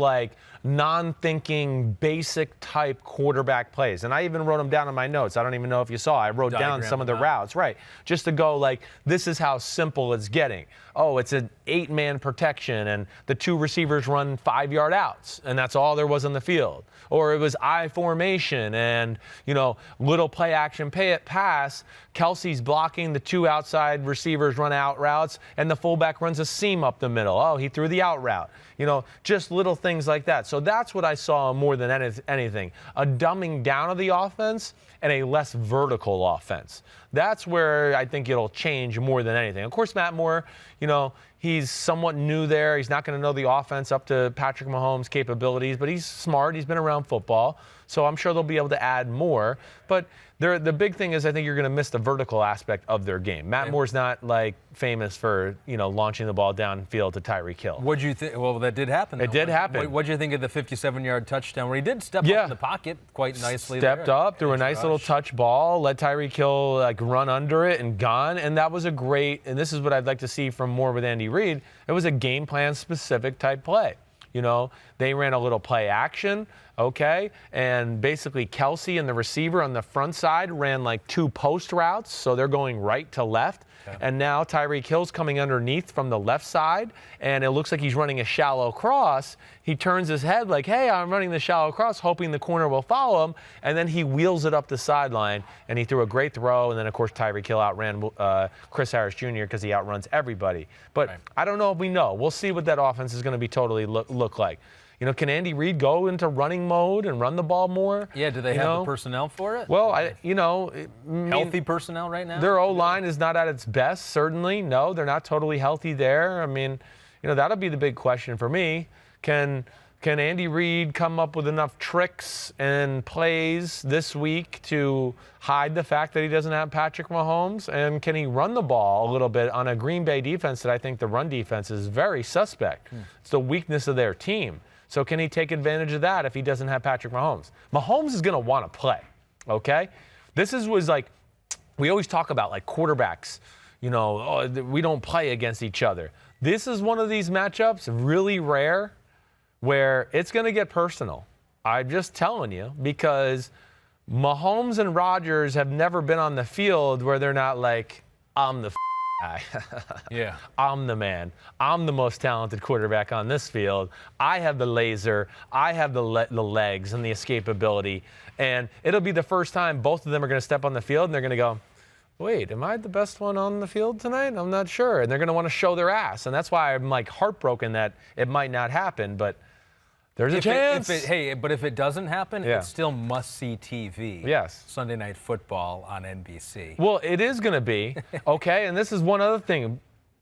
C: non-thinking, basic-type quarterback plays. And I even wrote them down in my notes. I don't even know if you saw. I wrote down some of the routes, right, just to go this is how simple it's getting. Oh, it's an 8-man protection, and the 2 receivers run 5-yard outs, and that's all there was on the field. Or it was I formation and, little play action pass. Kelsey's blocking, the 2 outside receivers run out routes, and the fullback runs a seam up the middle. Oh, he threw the out route. Just little things like that. So that's what I saw more than anything. A dumbing down of the offense and a less vertical offense. That's where I think it'll change more than anything. Of course, Matt Moore, he's somewhat new there. He's not going to know the offense up to Patrick Mahomes' capabilities, but he's smart. He's been around football, so I'm sure they'll be able to add more. But the big thing is I think you're going to miss the vertical aspect of their game. Matt Moore's not like famous for launching the ball downfield to Tyreek Hill.
A: What'd you think? Well, that did happen.
C: It did happen.
A: What'd you think of the 57-yard touchdown where he did step up in the pocket quite nicely?
C: Stepped up, threw a nice little touch ball, let Tyreek Hill like run under it and gone, and that was a great. And this is what I'd like to see from Moore with Andy Reid. It was a game plan specific type play. They ran a little play action, okay? And basically Kelsey and the receiver on the front side ran like 2 post routes, so they're going right to left. Okay. And now Tyreek Hill's coming underneath from the left side, and it looks like he's running a shallow cross. He turns his head like, hey, I'm running the shallow cross, hoping the corner will follow him, and then he wheels it up the sideline, and he threw a great throw, and then, of course, Tyreek Hill outran Chris Harris Jr. because he outruns everybody. But I don't know if we know. We'll see what that offense is going to be totally look like. Can Andy Reid go into running mode and run the ball more?
A: Yeah, do they have the personnel for it?
C: Well,
A: healthy personnel right now?
C: Their O-line is not at its best, certainly. No, they're not totally healthy there. I mean, that'll be the big question for me. Can Andy Reid come up with enough tricks and plays this week to hide the fact that he doesn't have Patrick Mahomes? And can he run the ball a little bit on a Green Bay defense that I think the run defense is very suspect? It's the weakness of their team. So can he take advantage of that if he doesn't have Patrick Mahomes? Mahomes is going to want to play, okay? Was like, we always talk about like quarterbacks, we don't play against each other. This is one of these matchups, really rare, where it's going to get personal. I'm just telling you, because Mahomes and Rodgers have never been on the field where they're not like, I'm the guy.
A: Yeah.
C: I'm the man. I'm the most talented quarterback on this field. I have the laser. I have the legs and the escapability. And it'll be the first time both of them are going to step on the field and they're going to go, wait, am I the best one on the field tonight? I'm not sure. And they're going to want to show their ass. And that's why I'm like heartbroken that it might not happen. But there's a chance.
A: But if it doesn't happen, it's still must-see TV.
C: Yes.
A: Sunday Night Football on NBC.
C: Well, it is going to be, okay? And this is one other thing.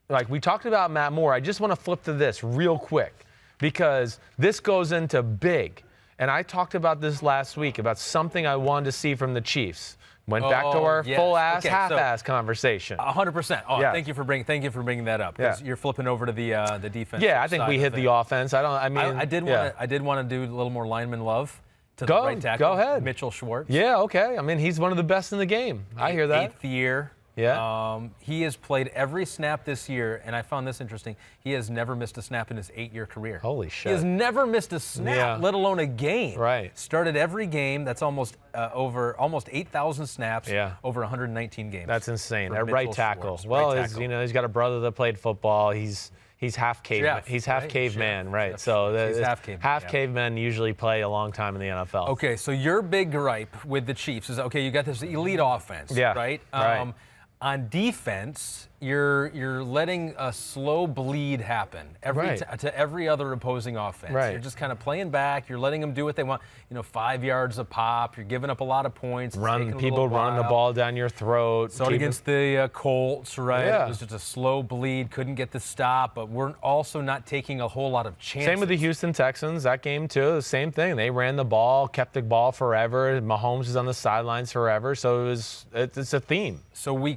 C: Like, we talked about Matt Moore. I just want to flip to this real quick because this goes into big. And I talked about this last week, about something I wanted to see from the Chiefs. Went back to our full-ass, half-ass conversation.
A: 100%. Oh,
C: yeah.
A: Thank you for bringing that up.
C: Yeah.
A: You're flipping over to the defense.
C: Yeah, I think we hit the offense.
A: I did want to do a little more lineman love to the right tackle.
C: Go ahead.
A: Mitchell Schwartz.
C: Yeah, okay. I mean, he's one of the best in the game. I hear that.
A: 8th year.
C: Yeah.
A: He has played every snap this year, and I found this interesting. He has never missed a snap in his 8-year career.
C: Holy shit.
A: He has never missed a snap, let alone a game.
C: Right.
A: Started every game. That's almost 8,000 snaps.
C: Yeah.
A: Over 119 games.
C: That's insane. At right tackle.
A: Schwartz.
C: Well,
A: right tackle.
C: he's got a brother that played football. He's half caveman.
A: Jeff,
C: he's half
A: right?
C: caveman,
A: Jeff.
C: right?
A: Jeff.
C: So
A: He's half caveman.
C: Half cavemen usually play a long time in the NFL.
A: Okay, so your big gripe with the Chiefs is, okay, you got this elite offense,
C: Yeah.
A: right?
C: Right.
A: On defense, you're letting a slow bleed happen to every other opposing offense.
C: Right.
A: You're just kind of playing back. You're letting them do what they want. 5 yards a pop. You're giving up a lot of points.
C: People running the ball down your throat.
A: So against the Colts, right?
C: Yeah.
A: It was just a slow bleed. Couldn't get the stop, but we're also not taking a whole lot of chances.
C: Same with the Houston Texans. That game too. The same thing. They ran the ball, kept the ball forever. Mahomes is on the sidelines forever. So it's a theme.
A: So we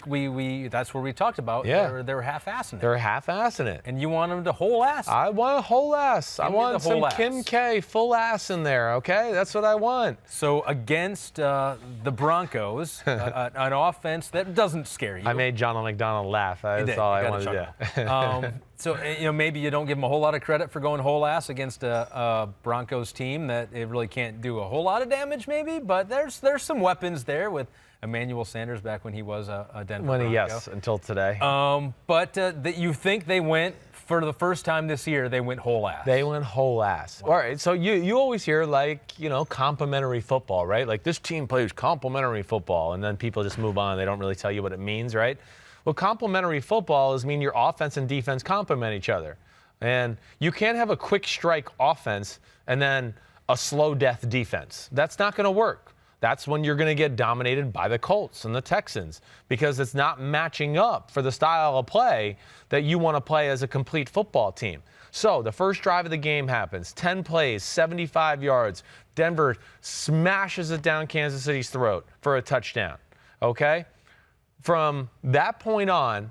A: that's where we talked about.
C: Yeah.
A: They're half-assing it.
C: They're half-assing it.
A: And you want them to whole ass.
C: I want a whole ass. I want some
A: ass.
C: Kim K full ass in there, okay? That's what I want.
A: So against the Broncos, an offense that doesn't scare you.
C: I made John McDonald laugh. That's all I wanted to do.
A: So maybe you don't give them a whole lot of credit for going whole ass against a Broncos team that it really can't do a whole lot of damage, maybe. But there's some weapons there with Emmanuel Sanders back when he was a Denver Bronco.
C: Yes, until today.
A: But that you think they went, for the first time this year, they went whole ass.
C: They went whole ass. All right, so you always hear, complimentary football, right? Like, this team plays complimentary football, and then people just move on. They don't really tell you what it means, right? Well, complimentary football mean your offense and defense complement each other. And you can't have a quick strike offense and then a slow death defense. That's not going to work. that's when you're going to get dominated by the Colts and the Texans, because it's not matching up for the style of play that you want to play as a complete football team. So the first drive of the game happens, 10 plays, 75 yards. Denver smashes it down Kansas City's throat for a touchdown, okay? From that point on,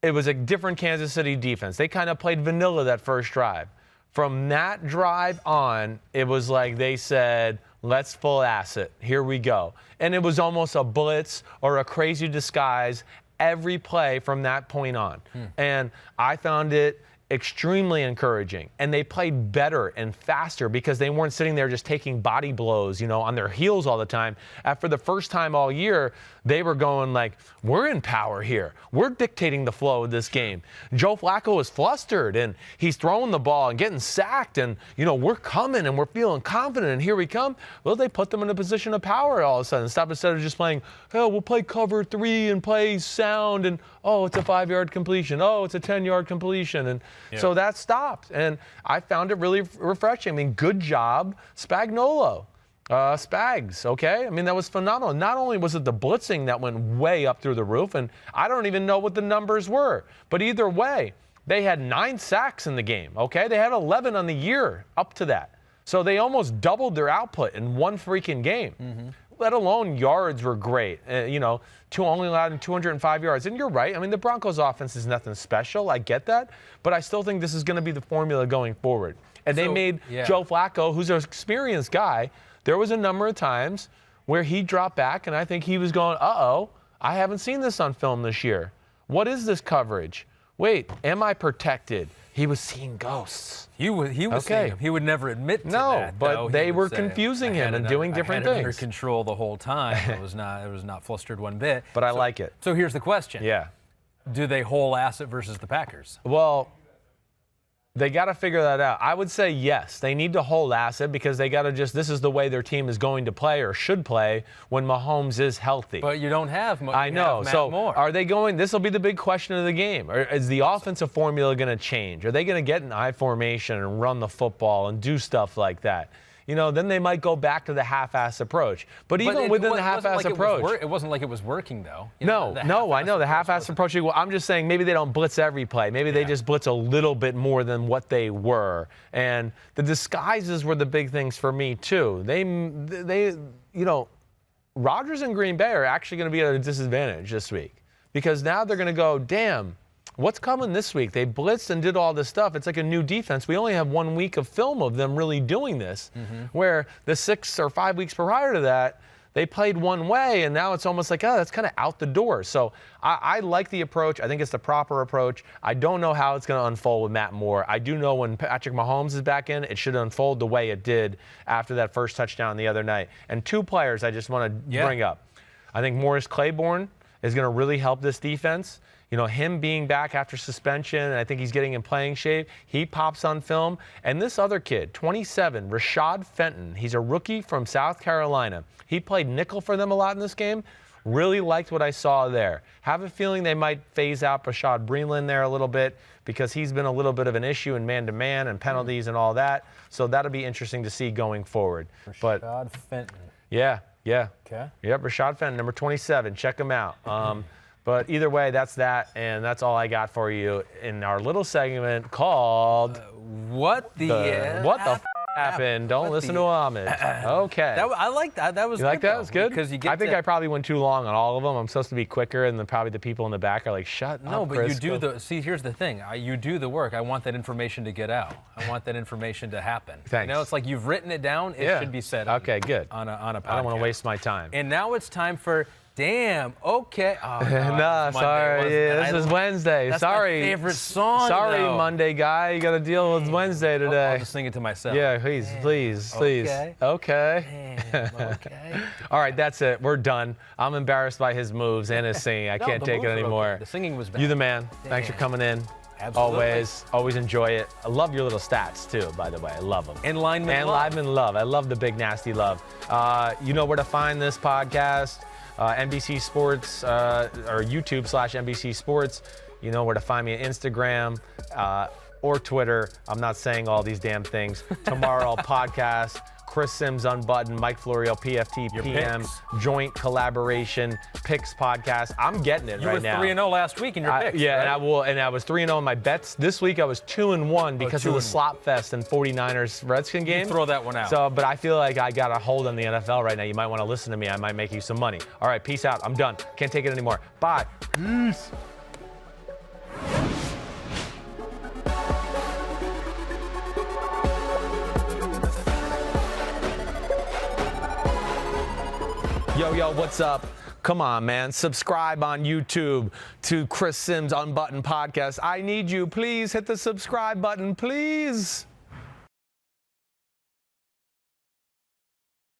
C: it was a different Kansas City defense. They kind of played vanilla that first drive. From that drive on, it was like they said, let's full ass it. Here we go. And it was almost a blitz or a crazy disguise every play from that point on. And I found it extremely encouraging. And they played better and faster because they weren't sitting there just taking body blows, on their heels all the time. After the first time all year, they were going like, we're in power here. We're dictating the flow of this game. Joe Flacco is flustered, and he's throwing the ball and getting sacked, and, we're coming, and we're feeling confident, and here we come. Well, they put them in a position of power all of a sudden. Instead of just playing, oh, we'll play cover 3 and play sound, and, oh, it's a 5-yard completion. Oh, it's a 10-yard completion. And so that stopped, and I found it really refreshing. I mean, good job, Spagnuolo. Spags, okay? I mean, that was phenomenal. Not only was it the blitzing that went way up through the roof, and I don't even know what the numbers were, but either way, they had 9 sacks in the game, okay? They had 11 on the year up to that. So they almost doubled their output in one freaking game. Let alone yards were great. Only allowed 205 yards. And you're right. I mean, the Broncos offense is nothing special. I get that. But I still think this is going to be the formula going forward. And they made Joe Flacco, who's an experienced guy, there was a number of times where he dropped back, and I think he was going, uh-oh, I haven't seen this on film this year. What is this coverage? Wait, am I protected? He was seeing ghosts.
A: He was seeing them. He would never admit to that.
C: No, but they were confusing him and doing different things.
A: Under control the whole time. It was not flustered one bit.
C: But I like it.
A: So here's the question.
C: Yeah.
A: Do they whole ass it versus the Packers?
C: Well, they got to figure that out. I would say yes. They need to whole ass it because they got to this is the way their team is going to play or should play when Mahomes is healthy.
A: But you don't have Matt
C: I know. So
A: Moore.
C: Are they going, this will be the big question of the game. Or is the offensive formula going to change? Are they going to get in I formation and run the football and do stuff like that? Then they might go back to the half-ass approach. But even within the half-ass approach.
A: It wasn't like it was working, though.
C: No, I know. The half-ass approach. Well, I'm just saying maybe they don't blitz every play. Maybe they just blitz a little bit more than what they were. And the disguises were the big things for me, too. Rodgers and Green Bay are actually going to be at a disadvantage this week. Because now they're going to go, damn, what's coming this week? They blitzed and did all this stuff. It's like a new defense. We only have 1 week of film of them really doing this, where the 6 or 5 weeks prior to that, they played one way, and now it's almost like, oh, that's kind of out the door. So I like the approach. I think it's the proper approach. I don't know how it's going to unfold with Matt Moore. I do know when Patrick Mahomes is back in, it should unfold the way it did after that first touchdown the other night. And 2 players I just want to bring up. I think Morris Claiborne is going to really help this defense. Him being back after suspension, and I think he's getting in playing shape. He pops on film. And this other kid, 27, Rashad Fenton, he's a rookie from South Carolina. He played nickel for them a lot in this game. Really liked what I saw there. Have a feeling they might phase out Bashaud Breeland there a little bit because he's been a little bit of an issue in man-to-man and penalties and all that. So that'll be interesting to see going forward.
A: Rashad Fenton.
C: Yeah.
A: Okay.
C: Yep, Rashad Fenton, number 27. Check him out. But either way, that's that, and that's all I got for you in our little segment called
A: What the
C: happened? Don't listen to Ahmed. Okay.
A: I like that. That was
C: you like that? It's good?
A: Because
C: I think I probably went too long on all of them. I'm supposed to be quicker, and then probably the people in the back are like, shut up,
A: No, but
C: Chris,
A: you do see, here's the thing. You do the work. I want that information to get out. I want that information to happen.
C: Thanks.
A: It's like you've written it down. It should be said
C: okay, good.
A: On a podcast.
C: I don't want to waste my time.
A: And now it's time for Damn. Okay. Oh,
C: no, sorry. This is Wednesday.
A: That's
C: sorry.
A: My favorite song.
C: Sorry,
A: though.
C: Monday guy. You got to deal with Wednesday today.
A: I'll just sing it to myself.
C: Yeah, please.
A: Okay.
C: Damn,
A: okay.
C: All right, that's it. We're done. I'm embarrassed by his moves and his singing. I can't take it anymore.
A: Okay. The singing was bad.
C: You the man. Thanks for coming in.
A: Absolutely.
C: Always enjoy it. I love your little stats too, by the way. I love them.
A: And lineman
C: love. I love the big nasty love. You know where to find this podcast. NBC Sports or YouTube/NBC Sports. You know where to find me on Instagram or Twitter. I'm not saying all these damn things. Tomorrow podcast. Chris Simms Unbuttoned, Mike Florio, PFT,
A: Your
C: PM,
A: picks.
C: joint collaboration, picks podcast. I'm getting it right now.
A: You were 3-0 last week in your picks.
C: Yeah,
A: right?
C: and I was 3-0 in my bets. This week I was 2-1 because of the slop fest and 49ers Redskin game.
A: You throw that one out.
C: So, but I feel like I got a hold on the NFL right now. You might want to listen to me. I might make you some money. All right, peace out. I'm done. Can't take it anymore. Bye. Peace. Yo, what's up? Come on, man. Subscribe on YouTube to Chris Simms Unbuttoned Podcast. I need you. Please hit the subscribe button, please.